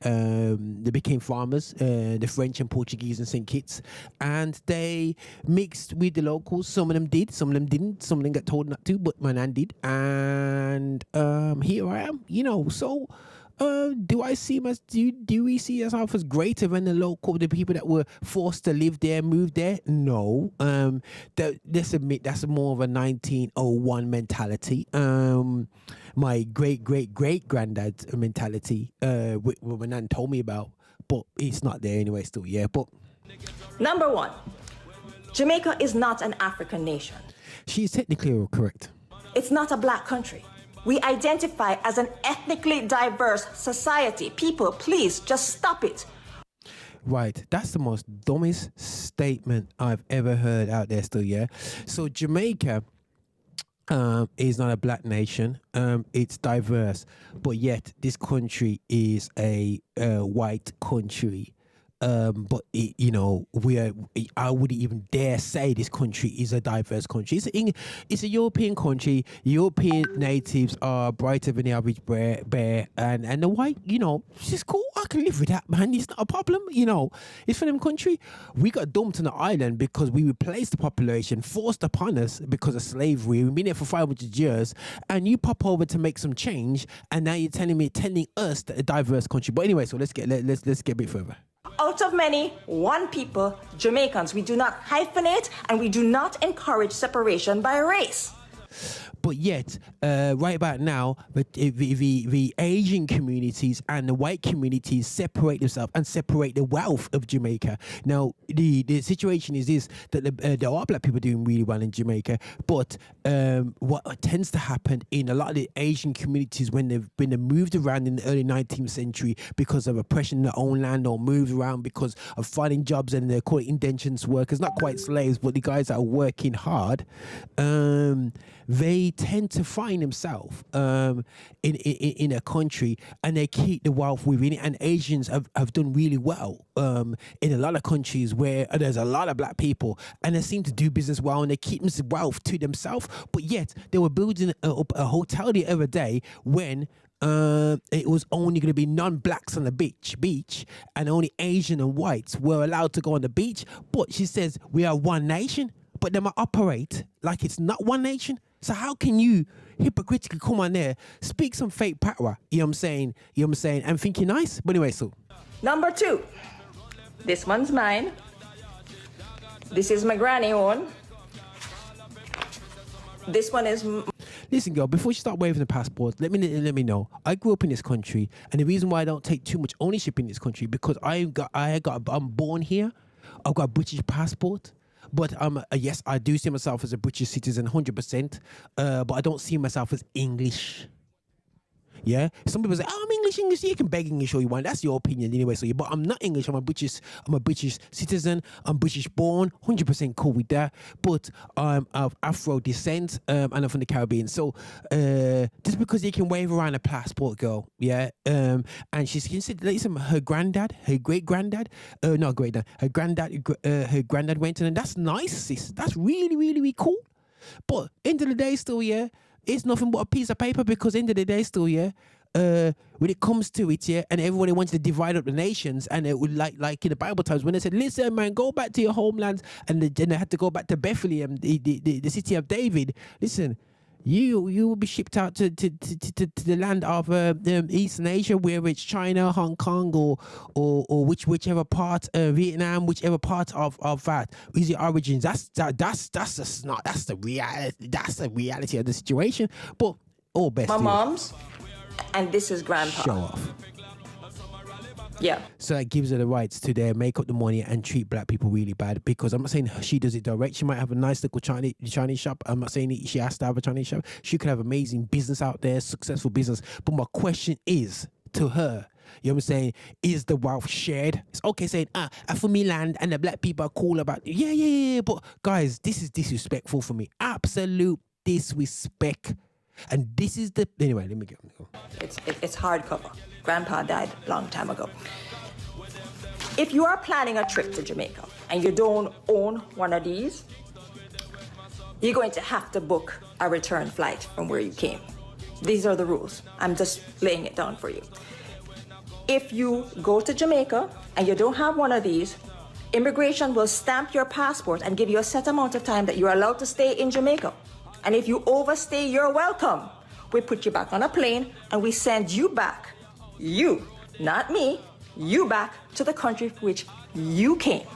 became farmers, the French and Portuguese in St. Kitts, and they mixed with the locals. Some of them did, some of them didn't. Some of them got told not to, but my nan did. And here I am, you know. So do I see do we see ourselves as greater than the people that were forced to live there, move there? No. Let's admit that's more of a 1901 mentality. My great granddad's mentality, what my nan told me about, but it's not there anyway still, yeah. But Number 1, Jamaica is not an African nation. She's technically correct. It's not a black country. We identify as an ethnically diverse society. People, please just stop it. Right, that's the most dumbest statement I've ever heard out there still, yeah. So Jamaica is not a black nation. It's diverse, but yet this country is a white country. but I wouldn't even dare say this country is a diverse country. It's a European country. European natives are brighter than the average bear, and the white, it's just cool. I can live with that, man. It's not a problem. It's for them country. We got dumped on the island because we replaced the population forced upon us because of slavery. We've been there for 500 years, and you pop over to make some change, and now you're telling us that a diverse country. But anyway, so let's get a bit further. Out of many, one people, Jamaicans. We do not hyphenate and we do not encourage separation by race. But yet, right about now, the Asian communities and the white communities separate themselves and separate the wealth of Jamaica. Now, the situation is this, that there are black people doing really well in Jamaica, but what tends to happen in a lot of the Asian communities when they moved around in the early 19th century because of oppression in their own land, or moved around because of finding jobs, and they're called indentured workers, not quite slaves, but the guys that are working hard, they tend to find themselves in a country, and they keep the wealth within it. And Asians have done really well in a lot of countries where there's a lot of black people, and they seem to do business well, and they keep this wealth to themselves. But yet they were building a hotel the other day when it was only going to be non-blacks on the beach, and only Asian and whites were allowed to go on the beach. But she says we are one nation, but they might operate like it's not one nation. So how can you hypocritically come on there, speak some fake power, you know what I'm saying, and think you're nice? But anyway, so. Number 2. This one's mine. This is my granny one. This one is... Listen, girl, before you start waving the passports, let me know. I grew up in this country, and the reason why I don't take too much ownership in this country, because I'm born here. I've got a British passport. But yes, I do see myself as a British citizen, 100%. But I don't see myself as English. Yeah, some people say, "Oh, I'm English. You can beg English all you want. That's your opinion anyway." So, but I'm not English. I'm a British citizen. I'm British born, 100% cool with that. But I'm of Afro descent, and I'm from the Caribbean. So, just because you can wave around a passport, girl, yeah, and she said, listen, her granddad, her great granddad, not great dad, her granddad went to, and that's nice, sis. That's really, really, really cool. But end of the day, still, yeah. It's nothing but a piece of paper, because end of the day still, yeah, when it comes to it, yeah, and everybody wants to divide up the nations, and it would like in the Bible times when they said, listen, man, go back to your homelands, and they had to go back to Bethlehem, the city of David. Listen, you will be shipped out to the land of Eastern Asia, whether it's China, Hong Kong, or whichever part, Vietnam, whichever part of that is your origins. That's the reality of the situation. But all best. My mom's, and this is grandpa. Show off. Yeah. So that gives her the rights to there, make up the money and treat black people really bad. Because I'm not saying she does it direct. She might have a nice little Chinese shop. I'm not saying she has to have a Chinese shop. She could have amazing business out there, successful business. But my question is to her, you know what I'm saying, is the wealth shared? It's okay saying, for me land and the black people are cool about it. Yeah. But guys, this is disrespectful for me. Absolute disrespect. And this is the... Anyway, let me go. It's hardcover. Grandpa died a long time ago. If you are planning a trip to Jamaica and you don't own one of these, you're going to have to book a return flight from where you came. These are the rules. I'm just laying it down for you. If you go to Jamaica and you don't have one of these, immigration will stamp your passport and give you a set amount of time that you're allowed to stay in Jamaica. And if you overstay your welcome, we put you back on a plane and we send you back. You, not me, you back to the country for which you came.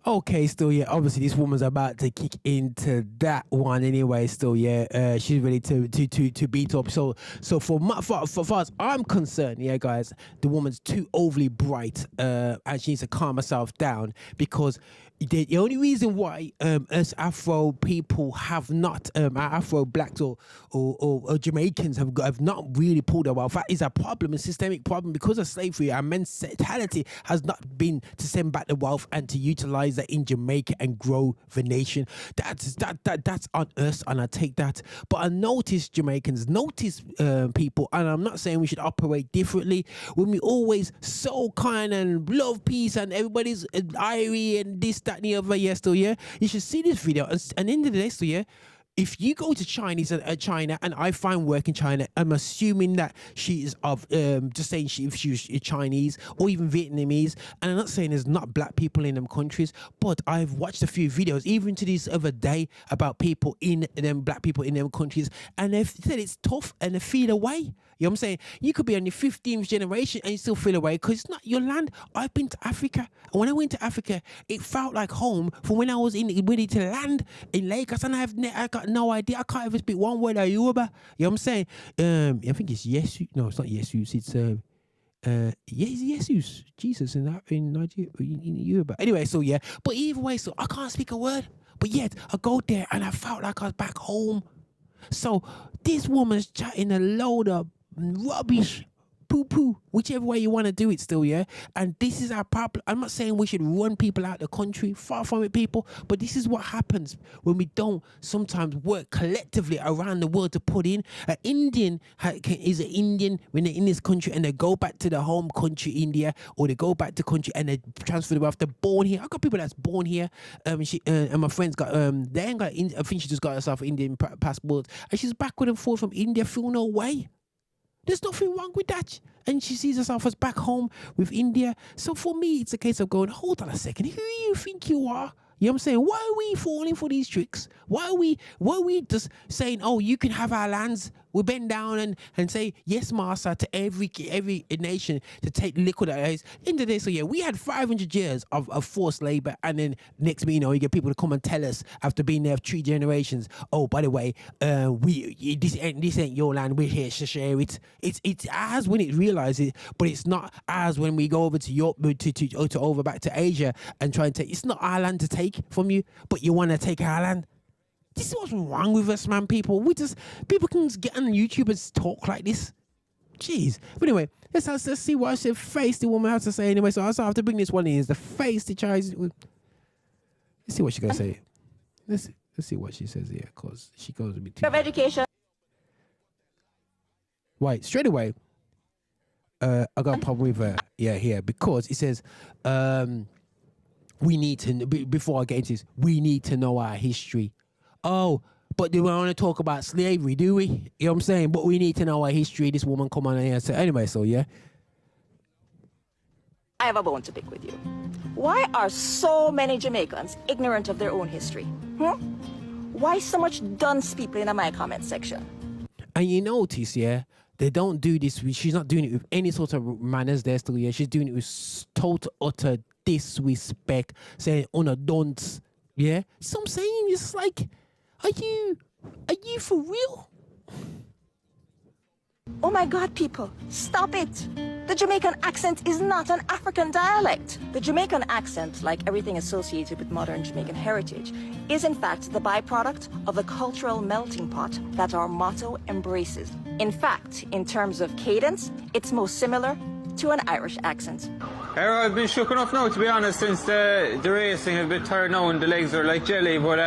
Okay, still, yeah. Obviously, this woman's about to kick into that one anyway. Still, yeah. She's ready to beat up. So for far as I'm concerned, yeah, guys, the woman's too overly bright, and she needs to calm herself down, because the only reason why us Afro people have not Afro blacks or Jamaicans have not really pulled their wealth out is a problem, a systemic problem because of slavery. Our mentality has not been to send back the wealth and to utilize that in Jamaica and grow the nation. That's on us, and I take that. But I notice Jamaicans, notice people, and I'm not saying we should operate differently when we always so kind and love peace and everybody's irie and this, that, and the other. Yeah, still, yeah. You should see this video, and in the day, still, yeah. If you go to China and I find work in China, I'm assuming that she is of just saying if she was Chinese or even Vietnamese, and I'm not saying there's not black people in them countries, but I've watched a few videos even to this other day about people in them, black people in them countries, and they've said it's tough and they feel away. You know what I'm saying? You could be on your 15th generation and you still feel away because it's not your land. I've been to Africa, and when I went to Africa, it felt like home from when I was ready to land in Lagos, and I got no idea. I can't even speak one word of Yoruba. You know what I'm saying? I think it's Yesu. No, it's not Jesus. It's Jesus. Jesus in Nigeria, in Yoruba. Anyway, so yeah. But either way, so I can't speak a word. But yet I go there and I felt like I was back home. So this woman's chatting a load of rubbish, poo-poo, whichever way you want to do it still, yeah? And this is our problem. I'm not saying we should run people out of the country, far from it, people, but this is what happens when we don't sometimes work collectively around the world to put in. An Indian is an Indian when they're in this country and they go back to the home country, India, or they go back to country and they transfer the wealth. They're born here. I got people that's born here. And my friend's got, they ain't got, I think she just got herself an Indian passport, and she's backward and forth from India, feel no way. There's nothing wrong with that. And she sees herself as back home with India. So for me, it's a case of going, hold on a second, who do you think you are? You know what I'm saying? Why are we falling for these tricks? Why are we just saying, oh, you can have our lands? We bend down and say, yes, master, to every nation to take liquid eyes. In the day, so yeah, we had 500 years of forced labor, and then next thing you know, you get people to come and tell us after being there for 3 generations, oh, by the way, this ain't your land, we're here to share it. It's ours when it realizes it, but it's not ours when we go over to Europe, to over back to Asia and try and take. It's not our land to take from you, but you want to take our land. This is what's wrong with us, man. People can get on YouTube and talk like this. Jeez. But anyway, let's see what the face the woman has to say anyway. So I also have to bring this one in. Is the face the child? Let's see what she's gonna say. Let's see what she says here, because she goes a bit too. Of education. Right, straight away. I got a problem with her. Yeah, here, because it says we need to. Before I get into this, we need to know our history. Oh, but do we want to talk about slavery, do we? You know what I'm saying? But we need to know our history. This woman come on here. So anyway, so yeah. I have a bone to pick with you. Why are so many Jamaicans ignorant of their own history? Why so much dunce people in my comment section? And you notice, yeah, they don't do this. She's not doing it with any sort of manners there still, yeah. She's doing it with total, utter disrespect, saying, oh no, don't, yeah. So I'm saying, it's like, are you for real? Oh my God, people, stop it. The Jamaican accent is not an African dialect. The Jamaican accent, like everything associated with modern Jamaican heritage, is in fact the byproduct of the cultural melting pot that our motto embraces. In fact, in terms of cadence, it's most similar to an Irish accent. I've been shook enough now, to be honest, since the racing is a bit tired now and the legs are like jelly, but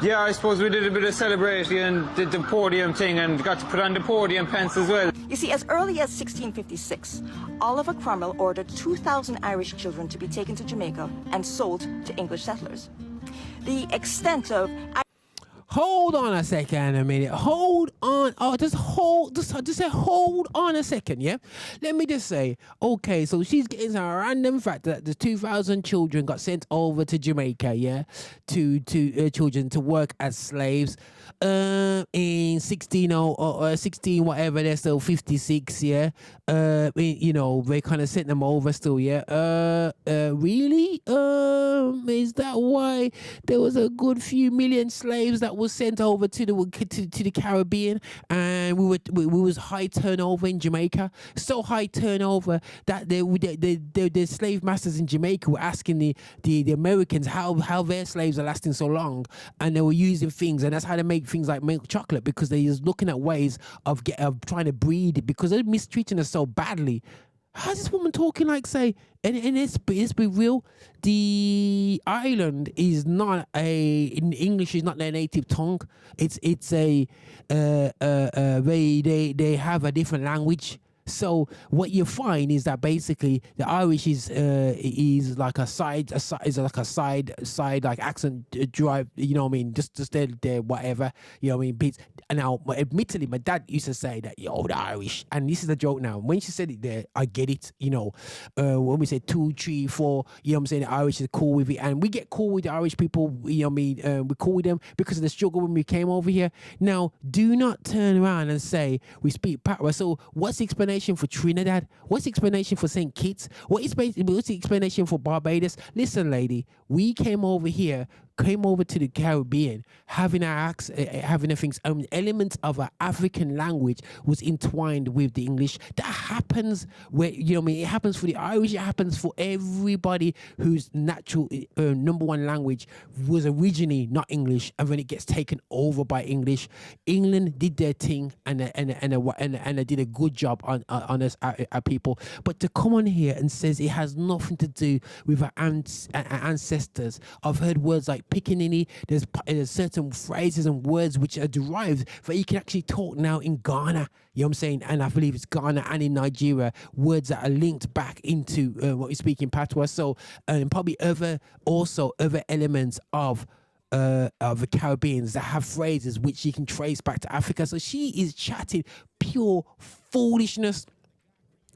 yeah, I suppose we did a bit of celebrating and did the podium thing and got to put on the podium pants as well. You see, as early as 1656, Oliver Cromwell ordered 2,000 Irish children to be taken to Jamaica and sold to English settlers. The extent of... Hold on a second, a minute. Hold on. Oh, just say hold on a second, yeah? Let me just say, okay, so she's getting some random fact that the 2,000 children got sent over to Jamaica, yeah? To children to work as slaves in 16 whatever, they're still 56, yeah? You know, they kind of sent them over still, yeah? Really? Is that why there was a good few million slaves that was sent over to the Caribbean, and we was high turnover in Jamaica. So high turnover that the slave masters in Jamaica were asking the Americans how their slaves are lasting so long, and they were using things, and that's how they make things like milk chocolate, because they was looking at ways of trying to breed it, because they're mistreating us so badly. How's this woman talking like, say, and let's be real, the island is not in English is not their native tongue. It's a they have a different language. So what you find is that basically the Irish is like a side like accent drive, you know what I mean, just their whatever, you know what I mean, bits. And now admittedly my dad used to say that, yo, the Irish, and this is the joke now, when she said it there, I get it, you know, when we say 2, 3, 4, you know what I'm saying, the Irish is cool with it, and we get cool with the Irish people, you know what I mean, we're cool with them because of the struggle when we came over here. Now do not turn around and say we speak patois. So what's the explanation for Trinidad? What's the explanation for St. Kitts? What's the explanation for Barbados? Listen, lady, we came over to the Caribbean, having having the things, elements of our African language was entwined with the English. That happens where, you know what I mean, it happens for the Irish, it happens for everybody whose natural number one language was originally not English, and then it gets taken over by English. England did their thing, and they did a good job on us, our people. But to come on here and says it has nothing to do with our ancestors. I've heard words like pickaninny. There's certain phrases and words which are derived that you can actually talk now in Ghana. You know what I'm saying? And I believe it's Ghana and in Nigeria, words that are linked back into what we speak in patois. So, and probably other elements of the Caribbeans that have phrases which you can trace back to Africa. So she is chatting pure foolishness,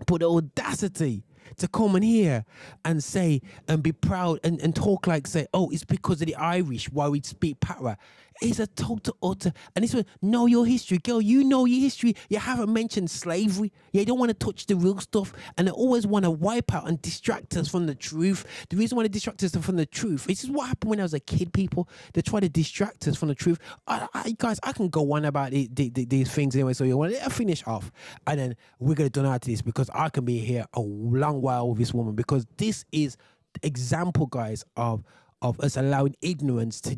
but the audacity to come in here and say and be proud and talk like, say, oh, it's because of the Irish why we speak patois. It's a total utter. And this one, know your history, girl. You know your history. You haven't mentioned slavery. You don't want to touch the real stuff, and they always want to wipe out and distract us from the truth. The reason why they distract us from the truth, this is what happened when I was a kid. People, they try to distract us from the truth. Guys, I can go on about these things anyway. So you want to finish off, and then we're gonna done out to this, because I can be here a long while with this woman, because this is example, guys, of us allowing ignorance to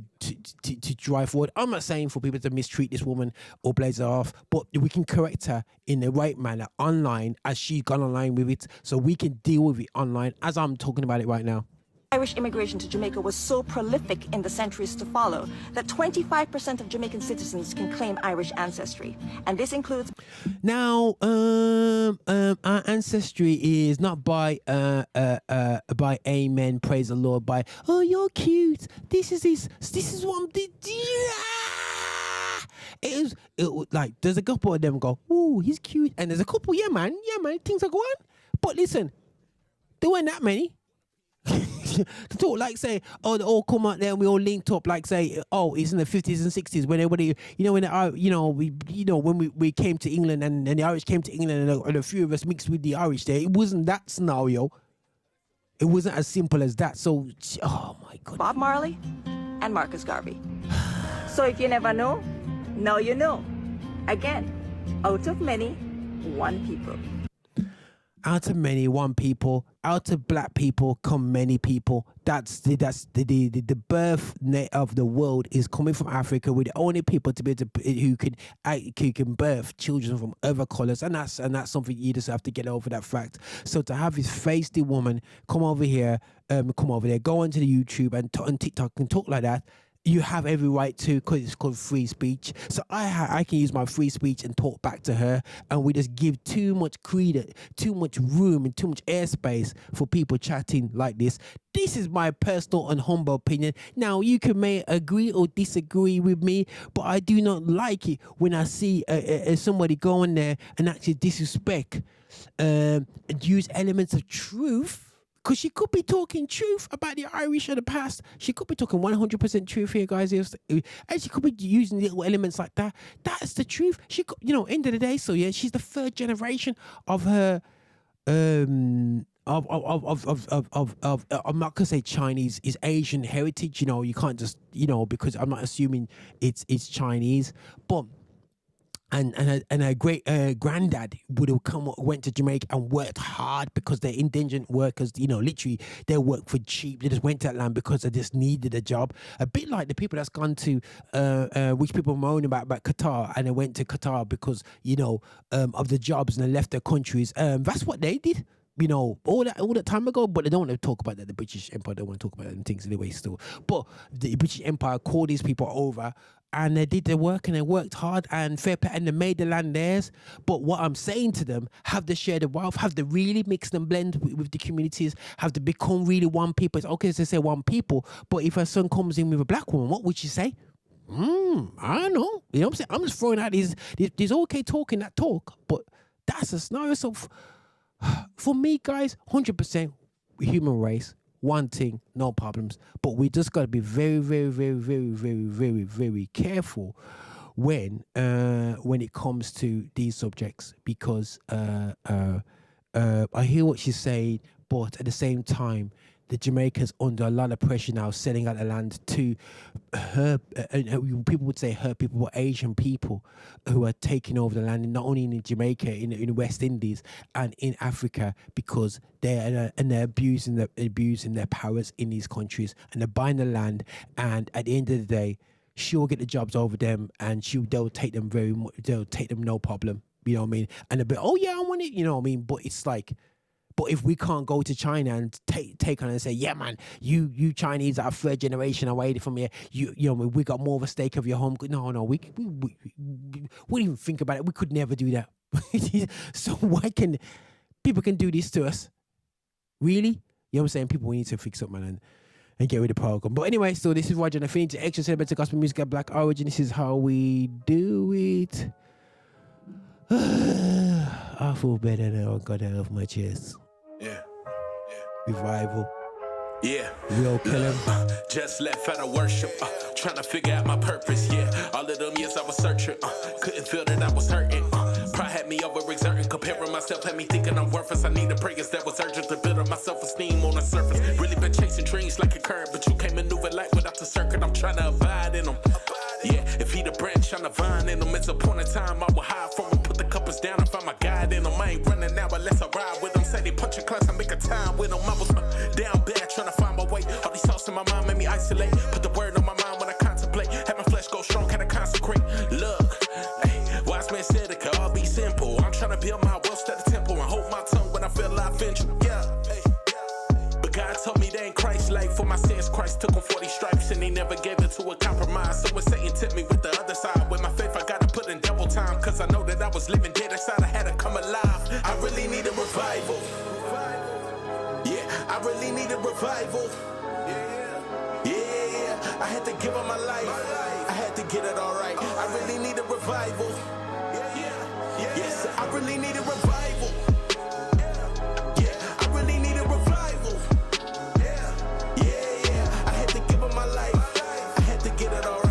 drive forward. I'm not saying for people to mistreat this woman or blaze her off, but we can correct her in the right manner online, as she's gone online with it, so we can deal with it online as I'm talking about it right now. Irish immigration to Jamaica was so prolific in the centuries to follow that 25% of Jamaican citizens can claim Irish ancestry, and this includes. Now, our ancestry is not by amen, praise the Lord, by oh you're cute. This is what I'm did. It was like there's a couple of them go, ooh, he's cute, and there's a couple, yeah man, things are going. But listen, there weren't that many. To talk like, say, oh, they all come out there and we all linked up, like, say, oh, it's in the 50s and 60s when everybody, when we came to England, and the Irish came to England, and a few of us mixed with the Irish there. It wasn't that scenario. It wasn't as simple as that. So, oh my God. Bob Marley and Marcus Garvey. So if you never know, now you know. Again, out of many, one people. Out of many, one people. Out of black people come many people. That's the birth of the world is coming from Africa. We're the only people to be able to, who can birth children from other colors, and that's something you just have to get over that fact. So to have this feisty woman come over there, go onto the YouTube and TikTok and talk like that. You have every right to, because it's called free speech. So I can use my free speech and talk back to her, and we just give too much credit, too much room, and too much airspace for people chatting like this. This is my personal and humble opinion. Now, you may agree or disagree with me, but I do not like it when I see somebody go in there and actually disrespect and use elements of truth. Because she could be talking truth about the Irish of the past. She could be talking 100% truth here, guys. And she could be using little elements like that. That's the truth. She could, end of the day, so yeah, she's the third generation of her I'm not gonna say Chinese, is Asian heritage. You know, you can't just, because I'm not assuming it's Chinese, but. And a great granddad went to Jamaica and worked hard because they're indigent workers. Literally they work for cheap. They just went to that land because they just needed a job. A bit like the people that's gone to which people moan about Qatar, and they went to Qatar because of the jobs, and they left their countries. That's what they did. All that time ago, but they don't want to talk about that. The British Empire don't want to talk about them things anyway still. But the British Empire called these people over, and they did their work, and they worked hard, and fair play, and they made the land theirs. But what I'm saying to them, have to share the wealth, have to really mix and blend with the communities, have to become really one people. It's okay to say one people, but if a son comes in with a black woman, what would she say? I don't know. You know what I'm saying? I'm just throwing out these okay talking that talk, but that's a scenario. So for me, guys, 100% human race, one thing, no problems. But we just got to be very, very, very, very, very, very, very careful when it comes to these subjects, because I hear what she's saying, but at the same time, the Jamaicans under a lot of pressure now, selling out the land to her. People would say her people, but Asian people who are taking over the land, not only in Jamaica, in the West Indies and in Africa, because they're abusing their powers in these countries, and they're buying the land. And at the end of the day, she'll get the jobs over them, and they'll take them no problem. You know what I mean? And they'll be, oh yeah, I want it. You know what I mean? But it's like. But if we can't go to China and take on and say, yeah, man, you Chinese are third generation away from here, we got more of a stake of your home. No, we didn't even think about it. We could never do that. So why can people do this to us? Really? You know what I'm saying? People, we need to fix up, man, and get rid of the program. But anyway, so this is Roger, and I think Xtra celebrates gospel music at Black Origin. This is how we do it. I feel better now. I got that off my chest. Yeah. Revival. Yeah. Real killer. Just left out of worship. Trying to figure out my purpose. Yeah. All of them years I was searching. Couldn't feel that I was hurting. Pride had me overexerting. Comparing myself had me thinking I'm worthless. I need the prayers that was urgent to build up my self-esteem on the surface. Really been chasing dreams like a current, but you can't maneuver light without the circuit. I'm trying to abide in them. Yeah. If he the branch on the vine in them, it's a point in time I will hide from him. Put the compass down and find my guide in them. I ain't running now unless I ride with them. Say they punch a class, I make a time with them. I was down bad trying to find my way. All these thoughts in my mind made me isolate. Put the word on my mind when I contemplate. Have my flesh go strong, can I consecrate? Look, hey, wise man said it could all be simple. I'm trying to build my wealth at the temple and hold my tongue when I feel life entry. Yeah, hey. But God told me they ain't Christ-like. For my sins, Christ took on 40 stripes and he never gave it to a compromise. So when Satan tipped me with the other side, with my faith I gotta put in double time. Cause I know that I was living dead inside, I had to come alive. I really need a revival. Yeah, I really need a revival. Yeah, I had to give up my life. I had to get it all right. I really need a revival. Yes, I really need a revival. Yeah, I really need a revival. Yeah, I had to give up my life. I had to get it all right.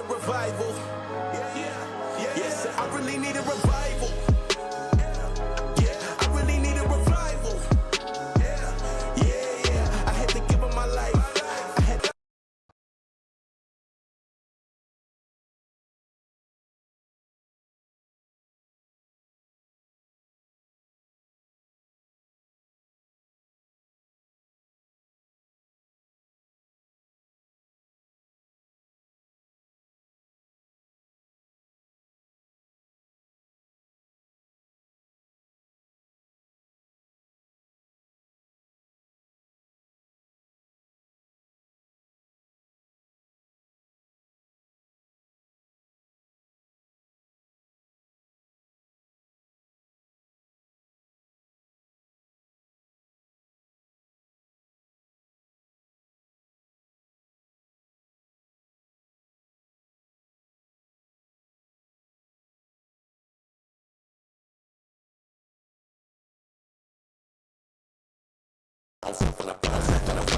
Revival. Yes, I really need a revival. One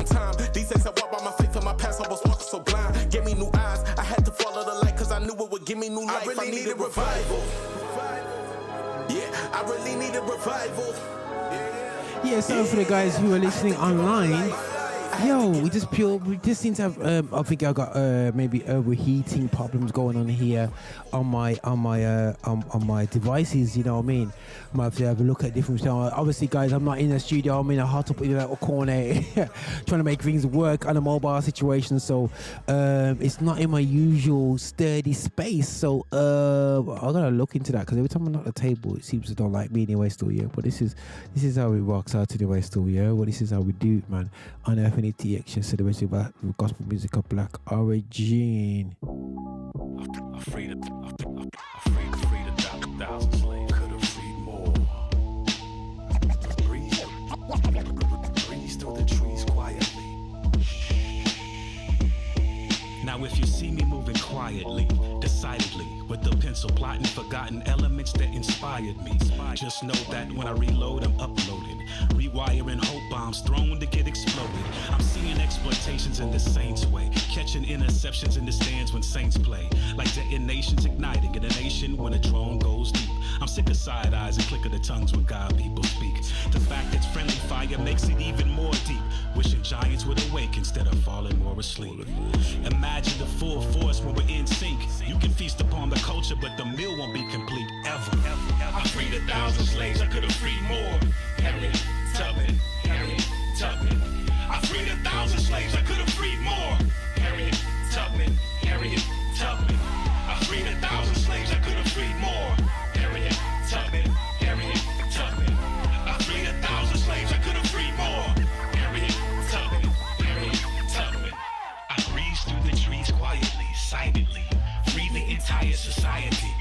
time, these days I walk by my faith and my past, I was walking so blind. Gave me new eyes, I had to follow the light, cause I knew it would give me new life. I really needed revival. Yeah, I really needed revival. Yeah, so for the guys who are listening online, yo, we just seem to have I think I got maybe overheating problems going on here on my devices, you know what I mean? Might have to have a look at different stuff. Obviously guys, I'm not in a studio, I'm in a hot up in a little corner trying to make things work on a mobile situation, so it's not in my usual sturdy space, so I gotta look into that, because every time I'm at the table it seems to don't like me anyway still, yeah. But this is how it rocks out anyway still, yeah. Well, this is how we do it, man. On Infinity Xtra, celebrating about gospel music of black origin. I freed a thousand slaves, could have freed more. Breeze through the trees quietly. Now if you see me moving quietly, decidedly, with the pencil plotting forgotten elements that inspired me, just know that when I reload, I'm uploaded, rewiring hope bombs thrown to get exploded. I'm seeing exploitations in the saints' way, catching interceptions in the stands when saints play, like detonations igniting in a nation when a drone goes deep. I'm sick of side eyes and click of the tongues when God people speak. The fact that friendly fire makes it even more deep, wishing giants would awake instead of falling more asleep. Imagine the full force when we're in sync. You can feast upon the culture, but the meal won't be complete ever. I freed 1,000 slaves, I could have freed more. Harriet Tubman, Harriet Tubman. I freed 1,000 slaves, I could have freed more. Harriet Tubman, Harriet Tubman. I freed 1,000 slaves, I could have freed more. Harriet Tubman, Harriet Tubman. I freed 1,000 slaves, I could have freed more. Harriet Tubman, Harriet Tubman. I breeze through the trees quietly, silently, free the entire society.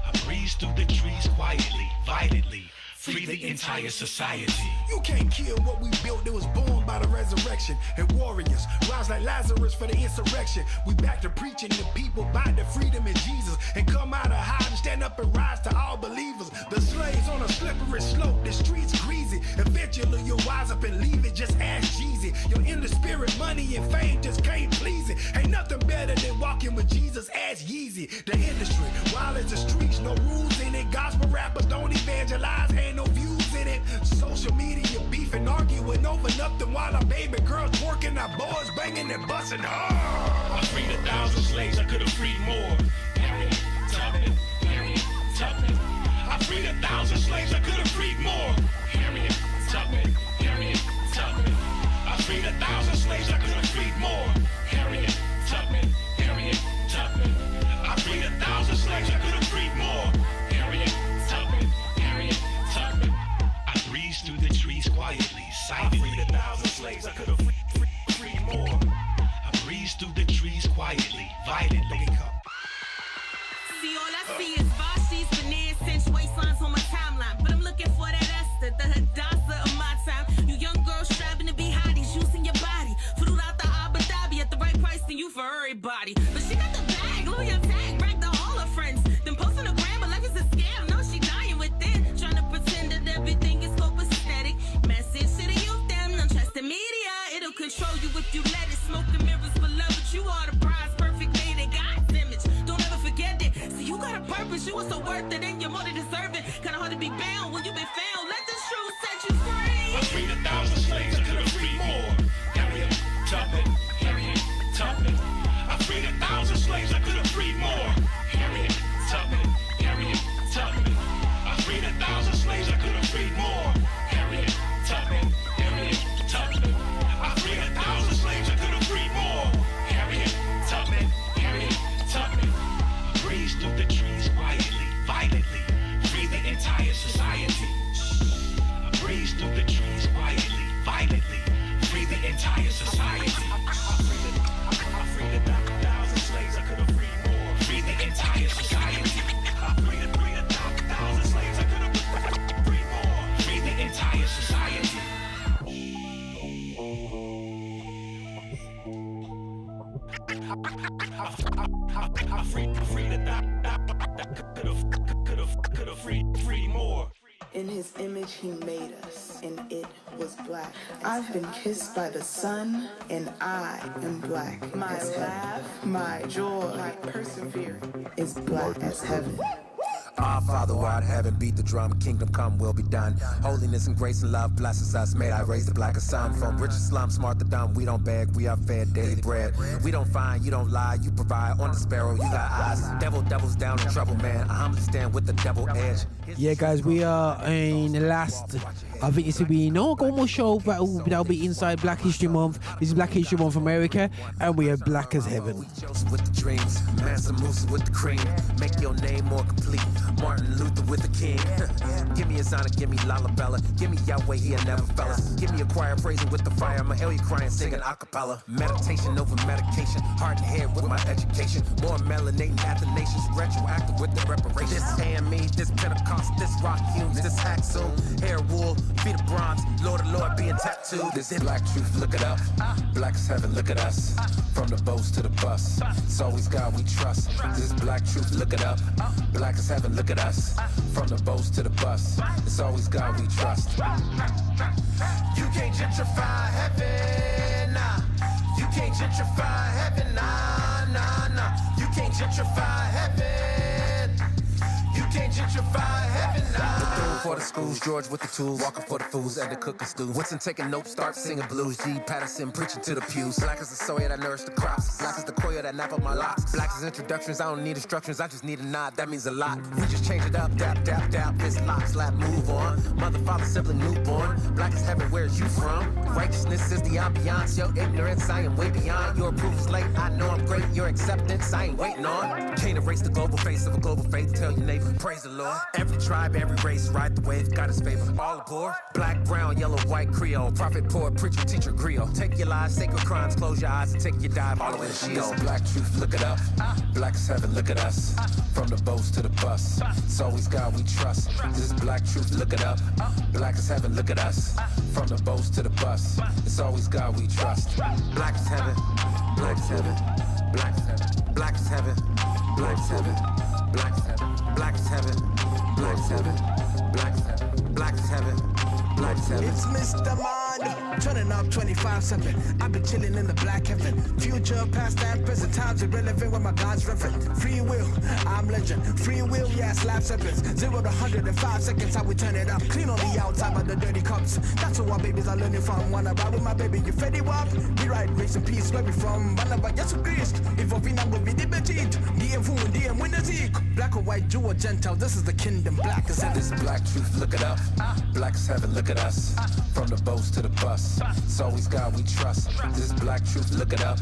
I breeze through the trees quietly, violently, free the entire society. You can't kill what we built that was born by the resurrection. And warriors rise like Lazarus for the insurrection. We back to preaching to people by the freedom in Jesus, and come out of hiding, stand up and rise to all believers. The slaves on a slippery slope, the streets greasy. Eventually you'll wise up and leave it, just ask Jeezy. You're in the spirit, money and fame just can't please it. Ain't nothing better than walking with Jesus, ask Yeezy. The industry, wild as the streets, no rules in it. Gospel rappers don't evangelize, ain't no views in it. Social media beefing, arguing over nothing, while our baby girls twerking, our boys banging and busting hard. I freed 1,000 slaves, I could have freed more. Harriet Tubman, Harriet Tubman. I freed 1,000 slaves, I could have freed more. Harriet Tubman, Harriet Tubman. I freed 1,000 slaves, I could have freed more. Harriet Tubman, Harriet Tubman. I freed 1,000 slaves, I could have freed more. Harriet Tubman, Harriet Tubman. I breeze through the trees quietly, silently. I freed 1,000 slaves, I could have freed more. I breeze through the trees quietly, violently. See, all I see is Vashi's, bananas, cinch waistlines on my timeline. But I'm looking for that Esther, the Hadassah of my time. You young girls striving to be hotties, using your body. Flew out the Abu Dhabi at the right price than you for everybody. But she got the bag, loyal tag, racked on all her friends. Then posting a gram, but life is a scam. No, she dying within. Trying to pretend that everything is copacetic. Message to the youth, them don't trust the media. It'll control you if you let it. Smoke and mirrors for love, but you are the prize. Perfect made in God's image. Don't ever forget it. So you got a purpose, you are so worth it, and you're more than deserving. Kinda hard to be bound when you've been found. Let the truth set you free. I freed 1,000 slaves, I could have freed more. Harriet Tubman, Harriet Tubman. I freed 1,000 slaves, I could have freed more. Harriet Tubman, Harriet Tubman. I freed 1,000 slaves, I could have freed more. Harriet Tubman, Harriet Tubman. I freed 1,000 slaves, I could have freed more. Harriet Tubman, Harriet Tubman. I breeze through the trees quietly, violently, free the entire society. I breeze through the trees quietly, violently, free the entire society. I freed 1,000 slaves, I could have freed more. Free the entire society. I freed 1,000 slaves, I could have freed more. Free the entire society. I freed 1,000, could have freed more. In his image he made us, and it was black. I've been kissed by the sun, and I am black. My laugh, my joy, my perseverance is black as heaven. Our Father who art in heaven, beat the drum, kingdom come, will be done. Holiness and grace and love blesses us. May I raise the blackest son. From rich to slum, smart to dumb, we don't beg, we are fed daily bread. We don't find, you don't lie, you provide. On the sparrow, you got eyes. Devil's down in trouble, man. I humbly stand with the devil edge. Yeah, guys, we are in the last. I think this will be one more show that'll be inside Black History Month. This is Black History Month America, and we are black as heaven. Joseph with the dreams, Mansa Musa with the cream. Make your name more complete. Martin Luther with the king. Give me his honor, give me Lalabella. Give me Yahweh, he never fella. Give me a choir praising with the fire. I'm a hell you crying, singing a cappella. Meditation over medication. Heart and head with my education. More melanating at the nations. Retroactive with the reparation. This AME, this Pentecost, this rock hews, this Axum. Hair wool, feet of bronze. Lord of Lord being tattooed. This is black truth, look it up. Black as heaven, look at us. From the boats to the bus. It's always God we trust. This is black truth, look it up. Black as heaven, look at us. From the boats to the bus. It's always God we trust. You can't gentrify heaven, nah. You can't gentrify heaven, nah, nah, nah. You can't gentrify heaven. You can't gentrify heaven, nah. For the schools, George with the tools, walking for the fools and the cooking stew. Winston taking notes, start singing blues. G. Patterson preaching to the pews. Black as the soya that nourished the crops. Black as the koya that nap up my locks. Black as introductions, I don't need instructions, I just need a nod. That means a lot. We just change it up, dap, dap, dap. This lock, slap, move on. Mother, father, sibling, newborn. Black as heaven, where's you from? Righteousness is the ambiance. Your ignorance, I am way beyond. Your approval's late, I know I'm great. Your acceptance, I ain't waiting on. Can't erase the global face of a global faith. Tell your neighbor, praise the Lord. Every tribe, every race, ride the wave, got his favor. All aboard. Black, brown, yellow, white, Creole. Prophet, poet, preacher, teacher, griot. Take your lies, sacred crimes, close your eyes and take your dive all the way to Sheol. Black truth, look it up. Black as heaven, look at us. From the boats to the bus. It's always God we trust. This is black truth, look it up. Black as heaven, look at us. From the boats to the bus. It's always God we trust. Black as heaven. Black as heaven. Black as heaven. Black as heaven. Black as heaven. Black as heaven. Black as heaven. Black as heaven. Black as heaven. Black as heaven. Black as heaven. It's Mr. Mind, turning up 24/7. I've been chilling in the black heaven. Future, past, and present times irrelevant when my God's reverent. Free will, I'm legend. Free will, yeah, slap seconds. 0 to 100 in 5 seconds. How we turn it up. Clean on the outside by the dirty cups. That's who our babies are learning from. Wanna ride with my baby, you fed it up. We ride, grace and peace, where we from. Banaba, yes, Christ. If we not with the betit. DM who and DM win the Zeke. Black or white, Jew or Gentile, this is the kingdom. Black as heaven. This black truth, look it up. Black as heaven, look at us. From the boats to the bus. It's always God we trust. This is black truth, look it up.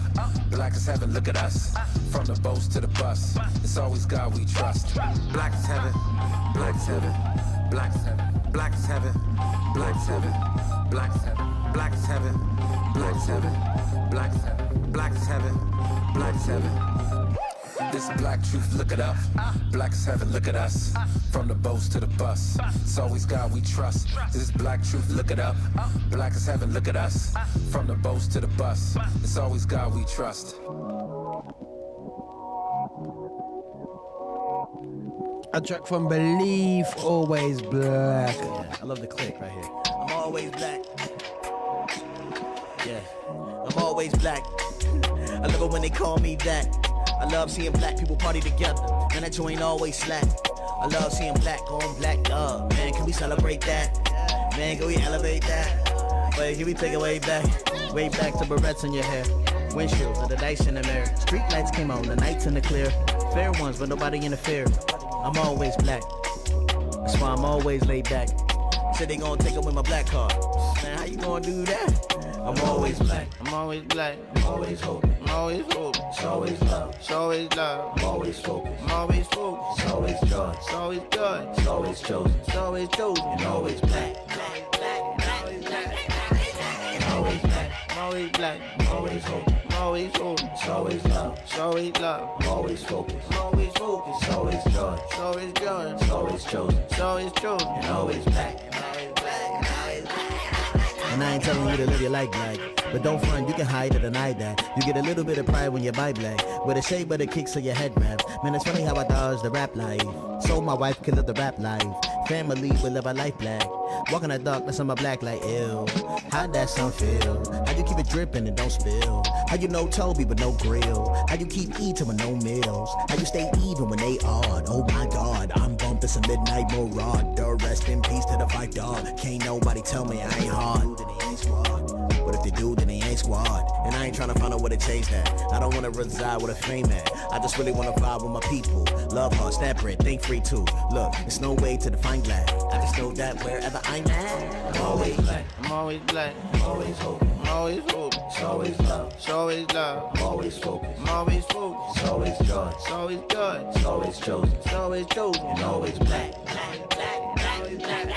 Black as heaven, look at us. From the boats to the bus. It's always God we trust. Black as heaven. Black as heaven. Black as heaven. Black as heaven. Black as heaven. Black as heaven. Black as heaven. Black as heaven. Black as heaven. Black as heaven. Black as heaven. This black truth, look it up. Black as heaven, look at us. From the boats to the bus. It's always God we trust. This is black truth, look it up. Black as heaven, look at us. From the boats to the bus. It's always God we trust. A track from Belief, Always Black. Yeah, I love the click right here. I'm always black. Yeah, I'm always black. I love it when they call me that. I love seeing black people party together, and that you ain't always slack. I love seeing black on black, man, can we celebrate that? Man, can we elevate that? Wait, can we take it way back to barrettes in your hair, windshields and the dice in the mirror. Street lights came on, the nights in the clear, fair ones but nobody interfere. I'm always black, that's why I'm always laid back. Said they gonna take away my black card, man, how you gonna do that? I'm always black, I'm always black, I'm always hoping, I'm always hoping. It's always love, it's always love, I'm always focused, I'm always focused. It's always joy, it's always joy, it's always chosen, it's always chosen, and always black. Always black, I'm always black, I'm always hoping, I'm always hoping. It's always love, it's always love, I'm always focused, I'm always focused. It's always joy, it's always joy, it's always chosen, it's always chosen, and always black. And I ain't telling you to live your life black, but don't front, you can hide or deny that. You get a little bit of pride when you buy black, with a shade but it kicks of your head wrap. Man, it's funny how I dodge the rap life, so my wife can live the rap life. family, we live our life black. Walking the darkness, I'm a black light, ew. How'd that sun feel? How you keep it dripping and don't spill? How you know Toby but no grill? How you keep eating with no meals? How you stay even when they odd? Oh my God, I'm bumped as a midnight marauder. Rest in peace to the fight dog. Can't nobody tell me I ain't hard. Then they ain't squad. But if they do, then they ain't squad. And I ain't trying to find out where to change that. I don't wanna reside with a fame at. I just really wanna vibe with my people. Love hard, snap bread, think free too. Look, there's no way to define black. I just know that wherever I'm at, I'm always black. I'm always black. I'm always hoping. I'm always hoping. It's always love. It's always love. I'm always focused. I'm always focused. It's always joy. It's always joy. It's always chosen. It's always chosen. And always black. Black, black, black, always black.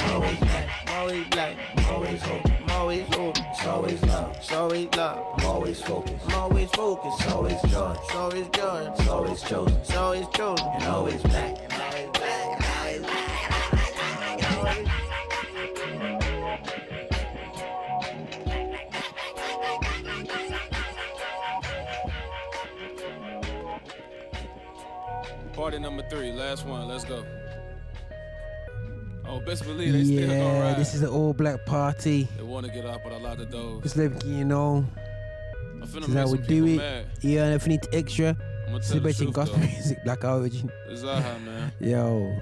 I'm always black. I'm always black. I'm always hoping. I'm always hoping. It's always love. It's always love. I'm always focused. I'm always focused. It's always joy. It's always joy. It's always chosen. It's always chosen. And always black. And always black. And always black. Party number 3, last one, let's go. Oh, best believe they still gonna ride. This is an all black party. They wanna get up, but a lot of those. Just let you know. I'm finna This is make how we some do people it. mad. Yeah, if you need extra, I'ma tell the celebrating truth, gospel though. music, Black Origin. It's Zaha, man. Yo.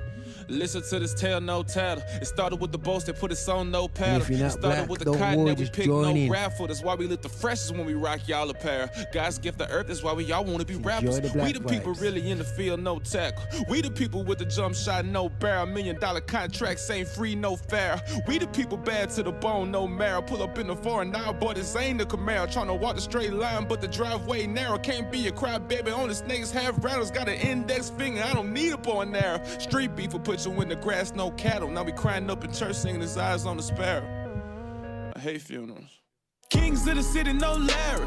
Listen to this tale, no tattle. It started with the boast that put us on no paddle. If you're not It started black, with the don't cotton worry, that we just picked, no join in. raffle. That's why we look the freshest when we rock y'all apparel. God's gift to earth, that's why we all wanna be rappers. the black We the people vibes. really in the field, no tackle. We the people with the jump shot, no barrel. $1 million contracts ain't free, no fair. We the people bad to the bone, no marrow. Pull up in the foreign now, boy, this ain't a Camaro. Tryna walk the straight line, but the driveway narrow. Can't be a crybaby, only snakes have rattles. Got an index finger, I don't need a bow and arrow. Street beef will put you in the grass, no cattle. Now we crying up in church, singing his eyes on the sparrow. I hate funerals. Kings of the city, no Larry.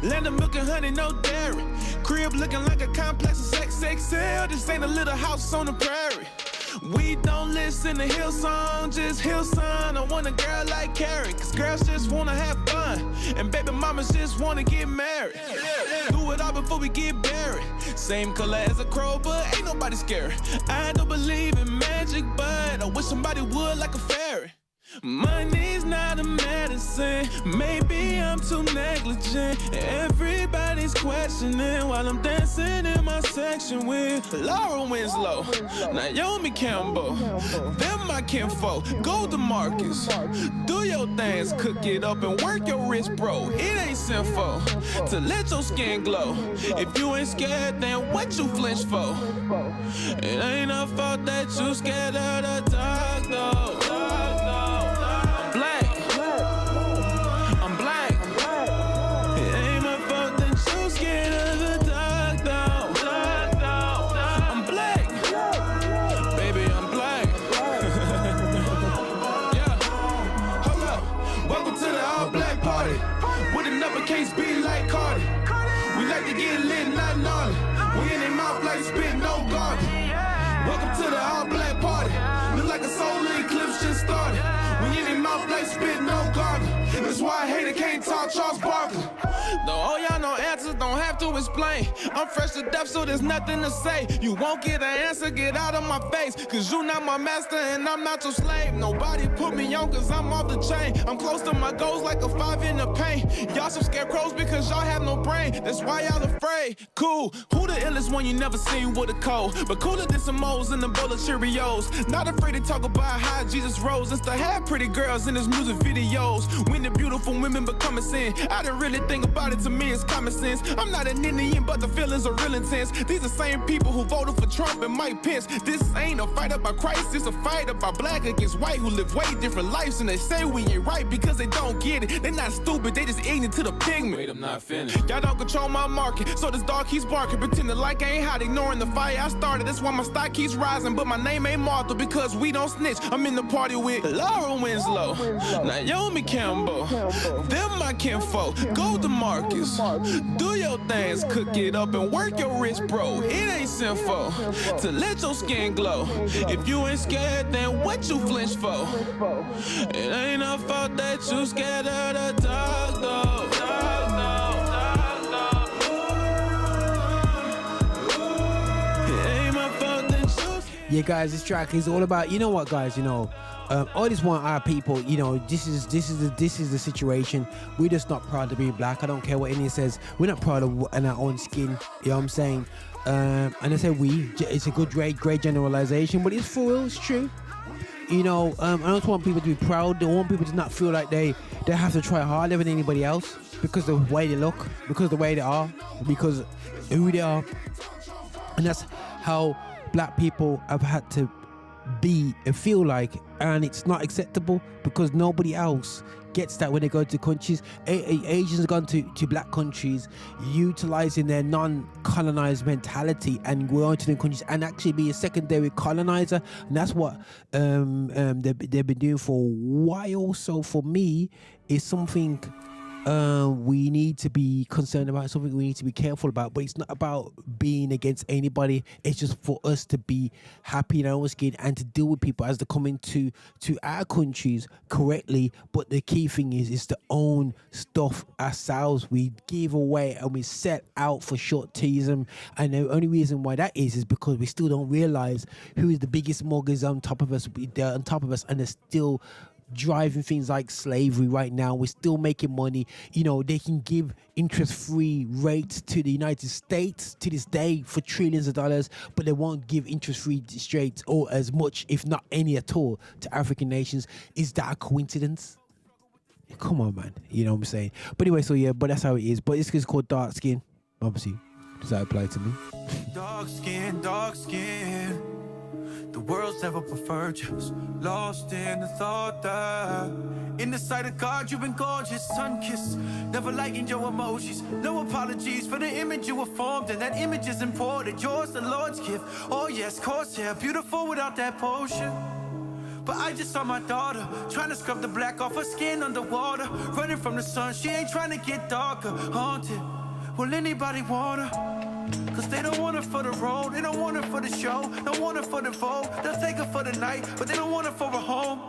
Land of milk and honey, no dairy. Crib looking like a complex of XXL. This ain't a little house on the prairie. We don't listen to Hillsong, just Hillsong. I want a girl like Carrie, cause girls just wanna have fun. And baby mamas just wanna get married. Do it all before we get buried. Same color as a crow, but ain't nobody scary. I don't believe in magic, but I wish somebody would like a fairy. Money's not a medicine, maybe I'm too negligent. Everybody's questioning while I'm dancing in my section with Laura Winslow, Naomi Campbell, them my kinfolk, go to Marcus. Do your things, cook it up and work your wrist, bro. It ain't sinful to let your skin glow. If you ain't scared, then what you flinch for? It ain't a fault that you scared of the dark, though. Spit no garden. Welcome to the all black party. Look like a solar eclipse just started. When you in mouth like spit no garden. That's why I hate it, can't talk Charles Barkley. Though all y'all know answers, don't have to explain. I'm fresh to death, so there's nothing to say. You won't get an answer, get out of my face. Cause you not my master and I'm not your slave. Nobody put me on cause I'm off the chain. I'm close to my goals like a 5 in the paint. Y'all some scarecrows because y'all have no brain. That's why y'all afraid. Cool, who the illest one you never seen with a cold? But cooler than some moles in the bowl of Cheerios. Not afraid to talk about how Jesus rose. It's to have pretty girls in his music videos. When the beautiful women become a sin. I didn't really think about it, to me it's common sense. I'm not an Indian, but the feelings are real intense. These the same people who voted for Trump and Mike Pence. This ain't a fight about Christ, it's a fight about black against white who live way different lives. And they say we ain't right because they don't get it. They not stupid, they just ignorant to the pigment. Wait, I'm not finished. Y'all don't control my market, so this dog keeps barking, pretending like I ain't hot, ignoring the fire I started. That's why my stock keeps rising, but my name ain't Martha because we don't snitch. I'm in the party with Laura Winslow, Naomi Campbell, them my kinfolk, go to Marcus. Do your things, cook it up and work your wrist, bro. It ain't sinful to let your skin glow. If you ain't scared, then what you flinch for? It ain't a fault that you scared of the dark, though. Yeah, guys, this track is all about, you know what, guys, you know, I just want our people, you know, this is the situation. We're just not proud to be black. I don't care what anyone says. We're not proud of in our own skin. You know what I'm saying? And I say it's a great generalization, but it's for real, it's true. You know, I don't want people to be proud. I want people to not feel like they have to try harder than anybody else because of the way they look, because of the way they are, because of who they are. And that's how black people have had to be and feel like, and it's not acceptable because nobody else gets that when they go to countries. Asians have gone to black countries utilizing their non-colonized mentality and go on to the countries and actually be a secondary colonizer, and that's what they've been doing for a while. So for me, it's something we need to be concerned about, something we need to be careful about. But it's not about being against anybody. It's just for us to be happy in our own skin and to deal with people as they come into our countries correctly. But the key thing is to own stuff ourselves. We give away and we set out for short-termism, and the only reason why that is because we still don't realize who is the biggest mortgage on top of us. They're on top of us, and they're still driving things like slavery right now. We're still making money. You know, they can give interest-free rates to the United States to this day for trillions of dollars, but they won't give interest-free rates or as much, if not any at all, to African nations. Is that a coincidence? Come on, man. You know what I'm saying? But anyway, so yeah, but that's how it is. But this is called Dark Skin. Obviously, does that apply to me? Dark skin, dark skin. The world's never preferred you. Lost in the thought that in the sight of God you've been gorgeous, sun-kissed. Never liking your emojis. No apologies for the image you were formed, and that image is important. Yours, the Lord's gift. Oh yes, course, yeah, beautiful without that potion. But I just saw my daughter trying to scrub the black off her skin underwater, running from the sun. She ain't trying to get darker. Haunted. Will anybody want her? Cause they don't want her for the road, they don't want her for the show, don't want her for the vote. They'll take her for the night, but they don't want her for a home.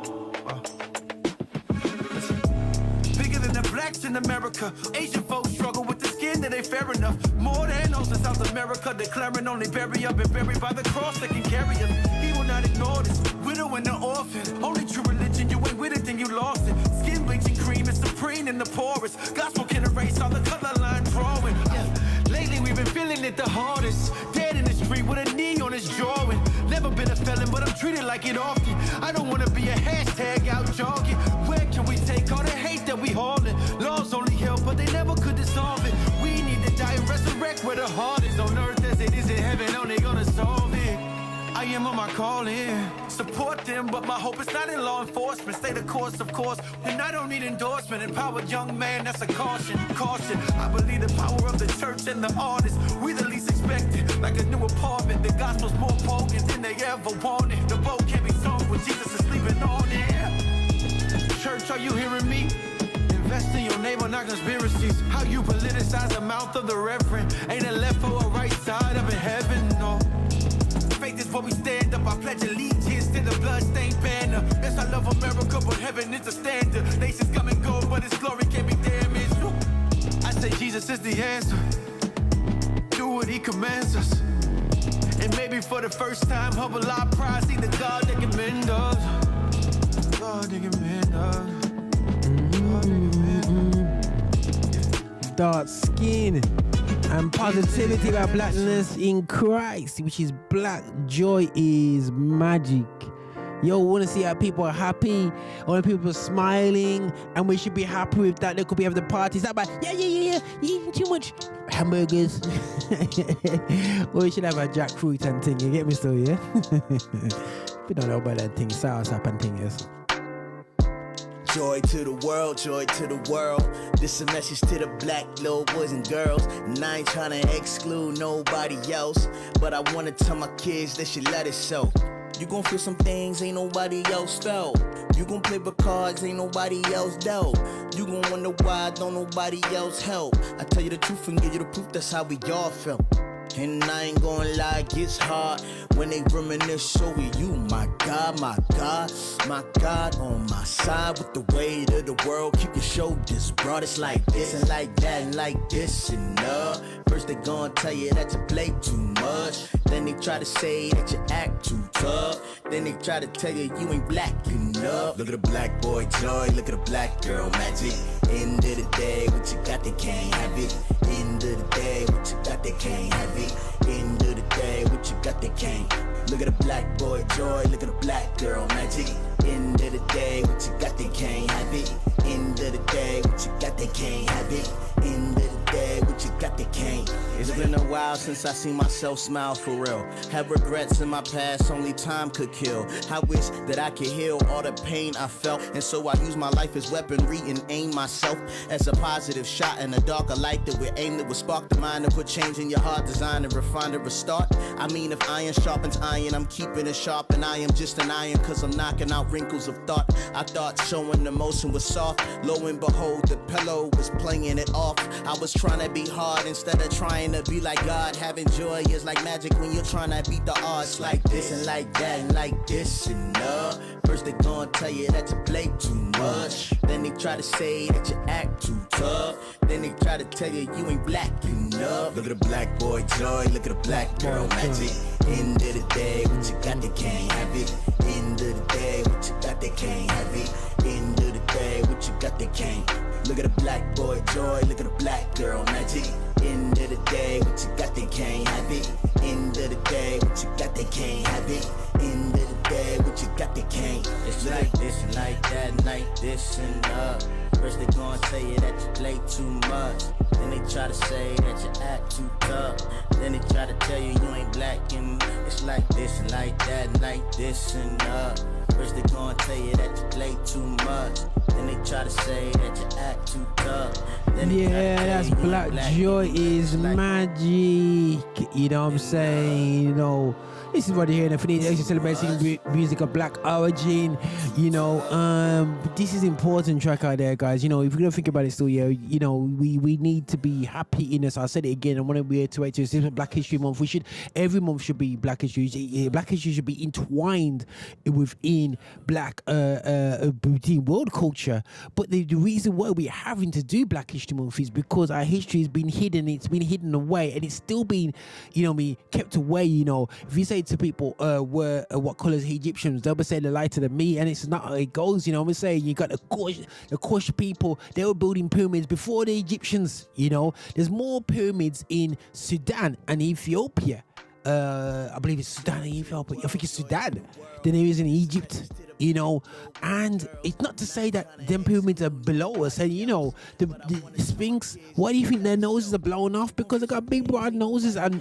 Bigger than the blacks in America. Asian folks struggle with the skin that ain't fair enough. More than those in South America, declaring only bury up and buried by the cross that can carry us. He will not ignore this. Widow and the orphan. Only true religion, you ain't with it, then you lost it. Skin bleaching cream is supreme in the poorest. Gospel can erase all the color line drawing. Lately we've been feeling it the hardest. Dead in the street with a knee on his drawing. Never been a felon, but I'm treated like it often. I don't wanna be a hashtag out jogging. Where can we take all the hate that we holding? Laws only help, but they never could dissolve it. We need to die and resurrect where the heart is on earth as it is in heaven. Only gonna solve it. I am on my calling. Support them, but my hope is not in law enforcement. Stay the course, of course, and I don't need endorsement. Empowered young man, that's a caution, caution. I believe the power of the church and the artists. We the least expected, like a new apartment. The gospel's more potent than they ever wanted. The boat can't be sung when Jesus is sleeping on it. Church, are you hearing me? Invest in your neighbor, not conspiracies. How you politicize the mouth of the reverend. Ain't a left or a right side up in heaven, no. Faith is where we stand up. I pledge allegiance to the bloodstained banner. Yes, I love America, but heaven is the standard. Nations come and go, but His glory can't be damaged. I say Jesus is the answer. Do what He commands us. And maybe for the first time, humble our pride. See the God that can mend us. God that can mend us. Dark skin and positivity about blackness in Christ, which is black. Joy is magic. Yo, want to see how people are happy, or people are smiling, and we should be happy with that. They could be having the parties. That about yeah, eating too much hamburgers. Or we should have a jackfruit and thing. You get me still, yeah? We don't know about that thing, sour sap and thing, yes. Joy to the world, joy to the world. This a message to the black little boys and girls. And I ain't trying to exclude nobody else, but I wanna tell my kids they should let it show. You gon' feel some things ain't nobody else felt. You gon' play with cards ain't nobody else dealt. You gon' wonder why don't nobody else help. I tell you the truth and give you the proof, that's how we all felt. And I ain't gonna lie, it gets hard when they reminisce over you. My God, my God, my God on my side with the weight of the world. Keep your shoulders broad. It's like this and like that and like this and first they gonna tell you that you play too much. Then they try to say that you act too tough. Then they try to tell you you ain't black enough. Look at the black boy joy, look at the black girl magic. End of the day, what you got, they can't have it. End of the day, what you got, they can't have it. End of the day, what you got, they can't. Look at the black boy joy, look at the black girl magic. End of the day, what you got, they can't have it. End of the day, what you got, they can't have it. End of the day, what you got, they can't. It's been a while since I seen myself smile for real. Have regrets in my past, only time could kill. I wish that I could heal all the pain I felt. And so I use my life as weaponry and aim myself as a positive shot in a darker light that we aim that will spark the mind and put change in your heart, design and refine to restart. I mean, if iron sharpens iron, I'm keeping it sharp, and I am just an iron cause I'm knocking out wrinkles of thought. I thought showing emotion was soft. Lo and behold, the pillow was playing it off. I was trying to be hard instead of trying to be like God. Having joy is like magic when you're trying to beat the odds. Like this and like that and like this and First they gon' tell you that you play too much. Then they try to say that you act too tough. Then they try to tell you you ain't black enough. Look at the black boy joy, look at the black girl magic. End of the day, what you got, they can't have it. End of the day, what you got, they can't have it. End of the day, what you got, they can't. Look at the black boy joy, look at the black girl magic. End of the day, what you got, they can't have it. End of the day, what you got, they can't have it. End of the day, what you got, they can't. It's like this and like that, like this and First they gon' tell you that you play too much. Then they try to say that you act too tough. Then they try to tell you you ain't black and it's like this and like that, like this and First they gon' tell you that you play too much. Then they try to say that you act too tough. Yeah, that's Black Joy is magic. You know what I'm saying? You know, this is what you're hearing for the Extra celebrating music of black origin. You know, this is important track out there, guys. You know, if you're gonna think about it still, yeah, you know, we need to be happy in this. I said it again. I want to reiterate to this is Black History Month. Every month should be Black History. Black History should be entwined within black within world culture. But the reason why we're having to do Black History Month is because our history has been hidden. It's been hidden away, and it's still been, you know, kept away. You know, if you say to people, what colours Egyptians, they'll be saying they're lighter than me, and it's not how it goes. You know what I'm saying? You got the Kush people, they were building pyramids before the Egyptians. You know, there's more pyramids in Sudan and Ethiopia. I believe it's Sudan and Ethiopia. I think it's Sudan than there is in Egypt. You know, and it's not to say that them pyramids are below us. And you know, the Sphinx, why do you think their noses are blown off? Because they got big broad noses. And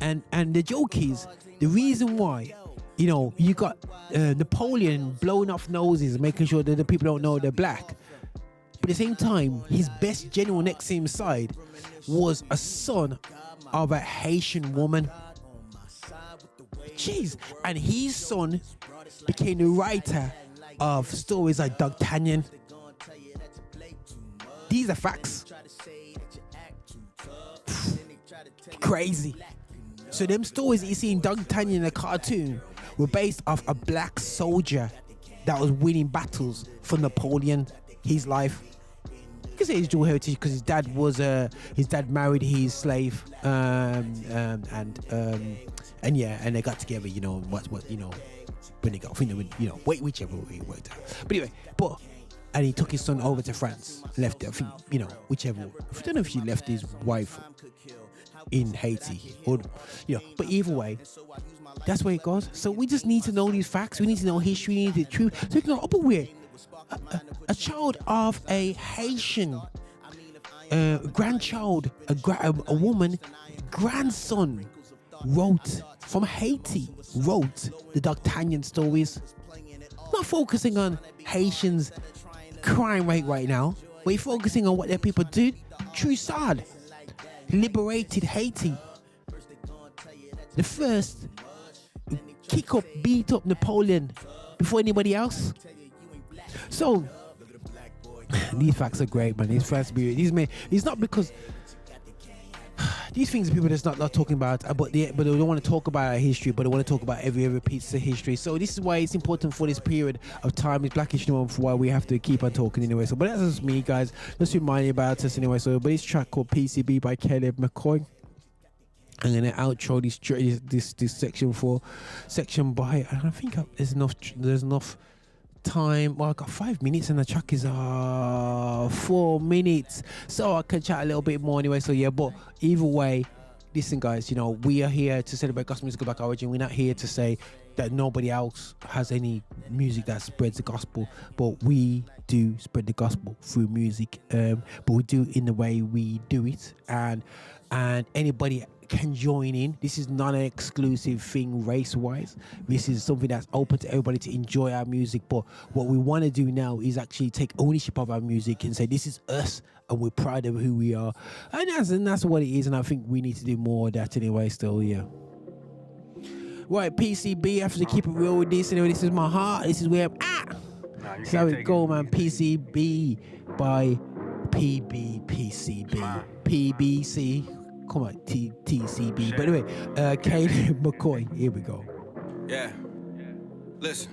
the joke is, the reason why, you know, you got Napoleon blowing off noses, making sure that the people don't know they're black. But at the same time, his best general next to his side was a son of a Haitian woman. Jeez. And his son became the writer of stories like D'Artagnan. These are facts. Crazy. So them stories that you see in D'Artagnan in the cartoon were based off a black soldier that was winning battles for Napoleon, his life. You can say his dual heritage because his dad married his slave, and they got together. You know what you know. When they got, I think they would, you know, whichever way it worked out. But anyway, and he took his son over to France, left it, I think, you know, whichever. I don't know if he left his wife in Haiti or, you know, but either way, that's where it goes. So we just need to know these facts. We need to know history, we need the truth. So we can go, but we're a child of a Haitian grandchild, a woman, grandson wrote from Haiti, wrote the D'Artagnan stories. Not focusing on Haitians' crime rate right now. We're focusing on what their people did. Troussard liberated Haiti. The first beat up Napoleon before anybody else. So these facts are great, man. These facts it's not because these things are people that's not talking about, but they don't want to talk about our history, but they want to talk about every piece of history. So this is why it's important for this period of time. It's Black History Month, why we have to keep on talking anyway. So, but that's just me, guys. Just remind you about us anyway. So, but this track called PCB by Caleb McCoy. I'm gonna outro this section by, and I think there's enough time. Well, I got 5 minutes and the track is 4 minutes, so I can chat a little bit more anyway. So yeah, but either way, listen guys, you know, we are here to celebrate gospel music of Black origin. We're not here to say that nobody else has any music that spreads the gospel, but we do spread the gospel through music, but we do it in the way we do it, and anybody can join in. This is not an exclusive thing race-wise. This is something that's open to everybody to enjoy our music. But what we want to do now is actually take ownership of our music and say this is us, and we're proud of who we are, and that's what it is. And I think we need to do more of that anyway. Still, yeah. Right, PCB. I have to keep it real with this. Anyway, this is my heart. This is where I'm at. That's how it go, man. PCB by PBC. Come on, TCB. But anyway, Caleb McCoy. Here we go. Yeah. Listen.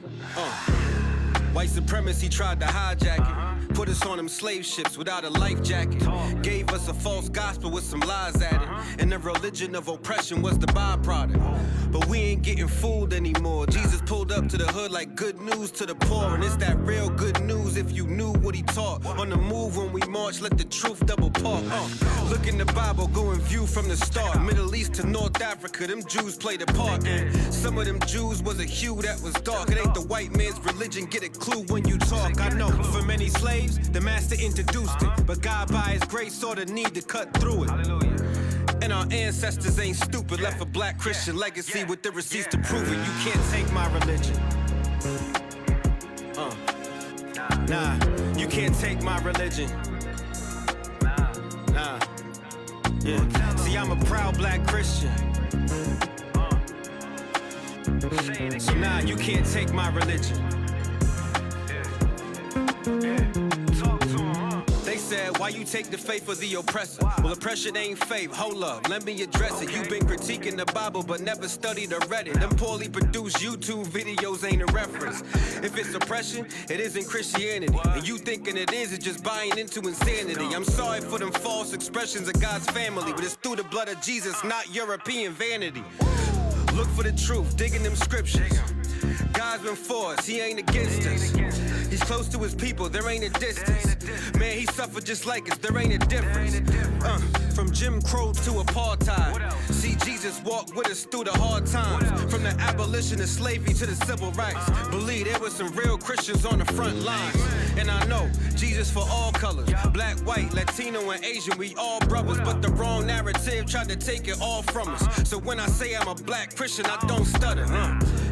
White supremacy tried to hijack it. Put us on them slave ships without a life jacket. Gave us a false gospel with some lies added. And the religion of oppression was the byproduct. But we ain't getting fooled anymore. Jesus pulled up to the hood like good news to the poor. And it's that real good news if you knew what he taught. On the move when we march, let the truth double park. Look in the Bible, go and view from the start. Middle East to North Africa, them Jews played a part. And some of them Jews was a hue that was dark. It ain't the white man's religion, get a clue when you talk. I know for many slaves, the master introduced it. But God by his grace saw the need to cut through it. And our ancestors ain't stupid, left a black Christian legacy with the receipts to prove it. You can't take my religion. Nah, you can't take my religion. Nah, yeah. See, I'm a proud black Christian. So nah, you can't take my religion. They said, why you take the faith of the oppressor? Well, oppression ain't faith. Hold up, let me address it. You've been critiquing the Bible, but never studied or read it. Them poorly produced YouTube videos ain't a reference. If it's oppression, it isn't Christianity. And you thinking it is, it's just buying into insanity. I'm sorry for them false expressions of God's family, but it's through the blood of Jesus, not European vanity. Look for the truth, digging them scriptures. God's been for us, he ain't against us. He's close to his people, there ain't a distance. Man, he suffered just like us, there ain't a difference. From Jim Crow to apartheid. See, Jesus walked with us through the hard times. From the abolition of slavery to the civil rights. Believe there were some real Christians on the front lines. And I know, Jesus for all colors. Black, white, Latino, and Asian, we all brothers. But the wrong narrative tried to take it all from us. So when I say I'm a black Christian, I don't stutter,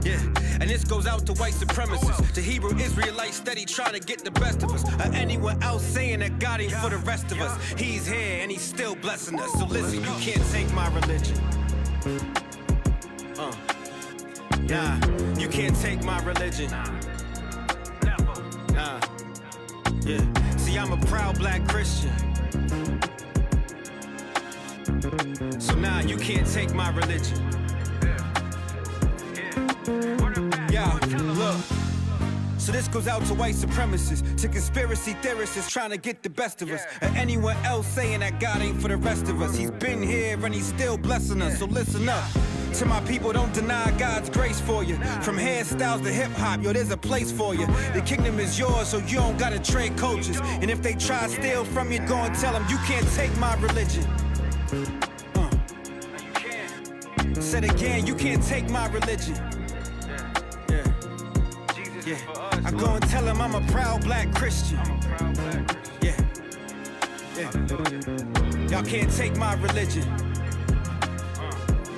yeah. And this goes out to white supremacists, to Hebrew Israelites steady trying to get the best of us, or anyone else saying that God ain't for the rest of us. He's here and he's still blessing us. So listen, you can't take my religion. Nah, you can't take my religion. Nah, yeah. See, I'm a proud black Christian. So nah, you can't take my religion. Yeah, look. So this goes out to white supremacists, to conspiracy theorists trying to get the best of us, or anyone else saying that God ain't for the rest of us. He's been here and he's still blessing us, so listen up. To my people, don't deny God's grace for you. From hairstyles to hip-hop, yo, there's a place for you. The kingdom is yours, so you don't gotta trade coaches. And if they try to steal from you, go and tell them you can't take my religion. Said again, you can't take my religion. Yeah, I go and tell him I'm a proud black Christian. Yeah, y'all can't take my religion.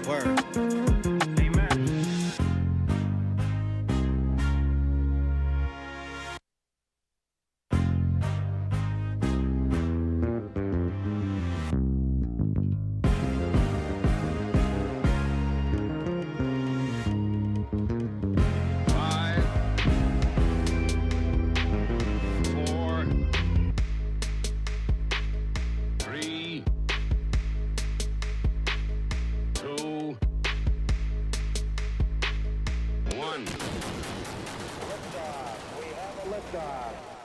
Word. Liftoff. We have a liftoff.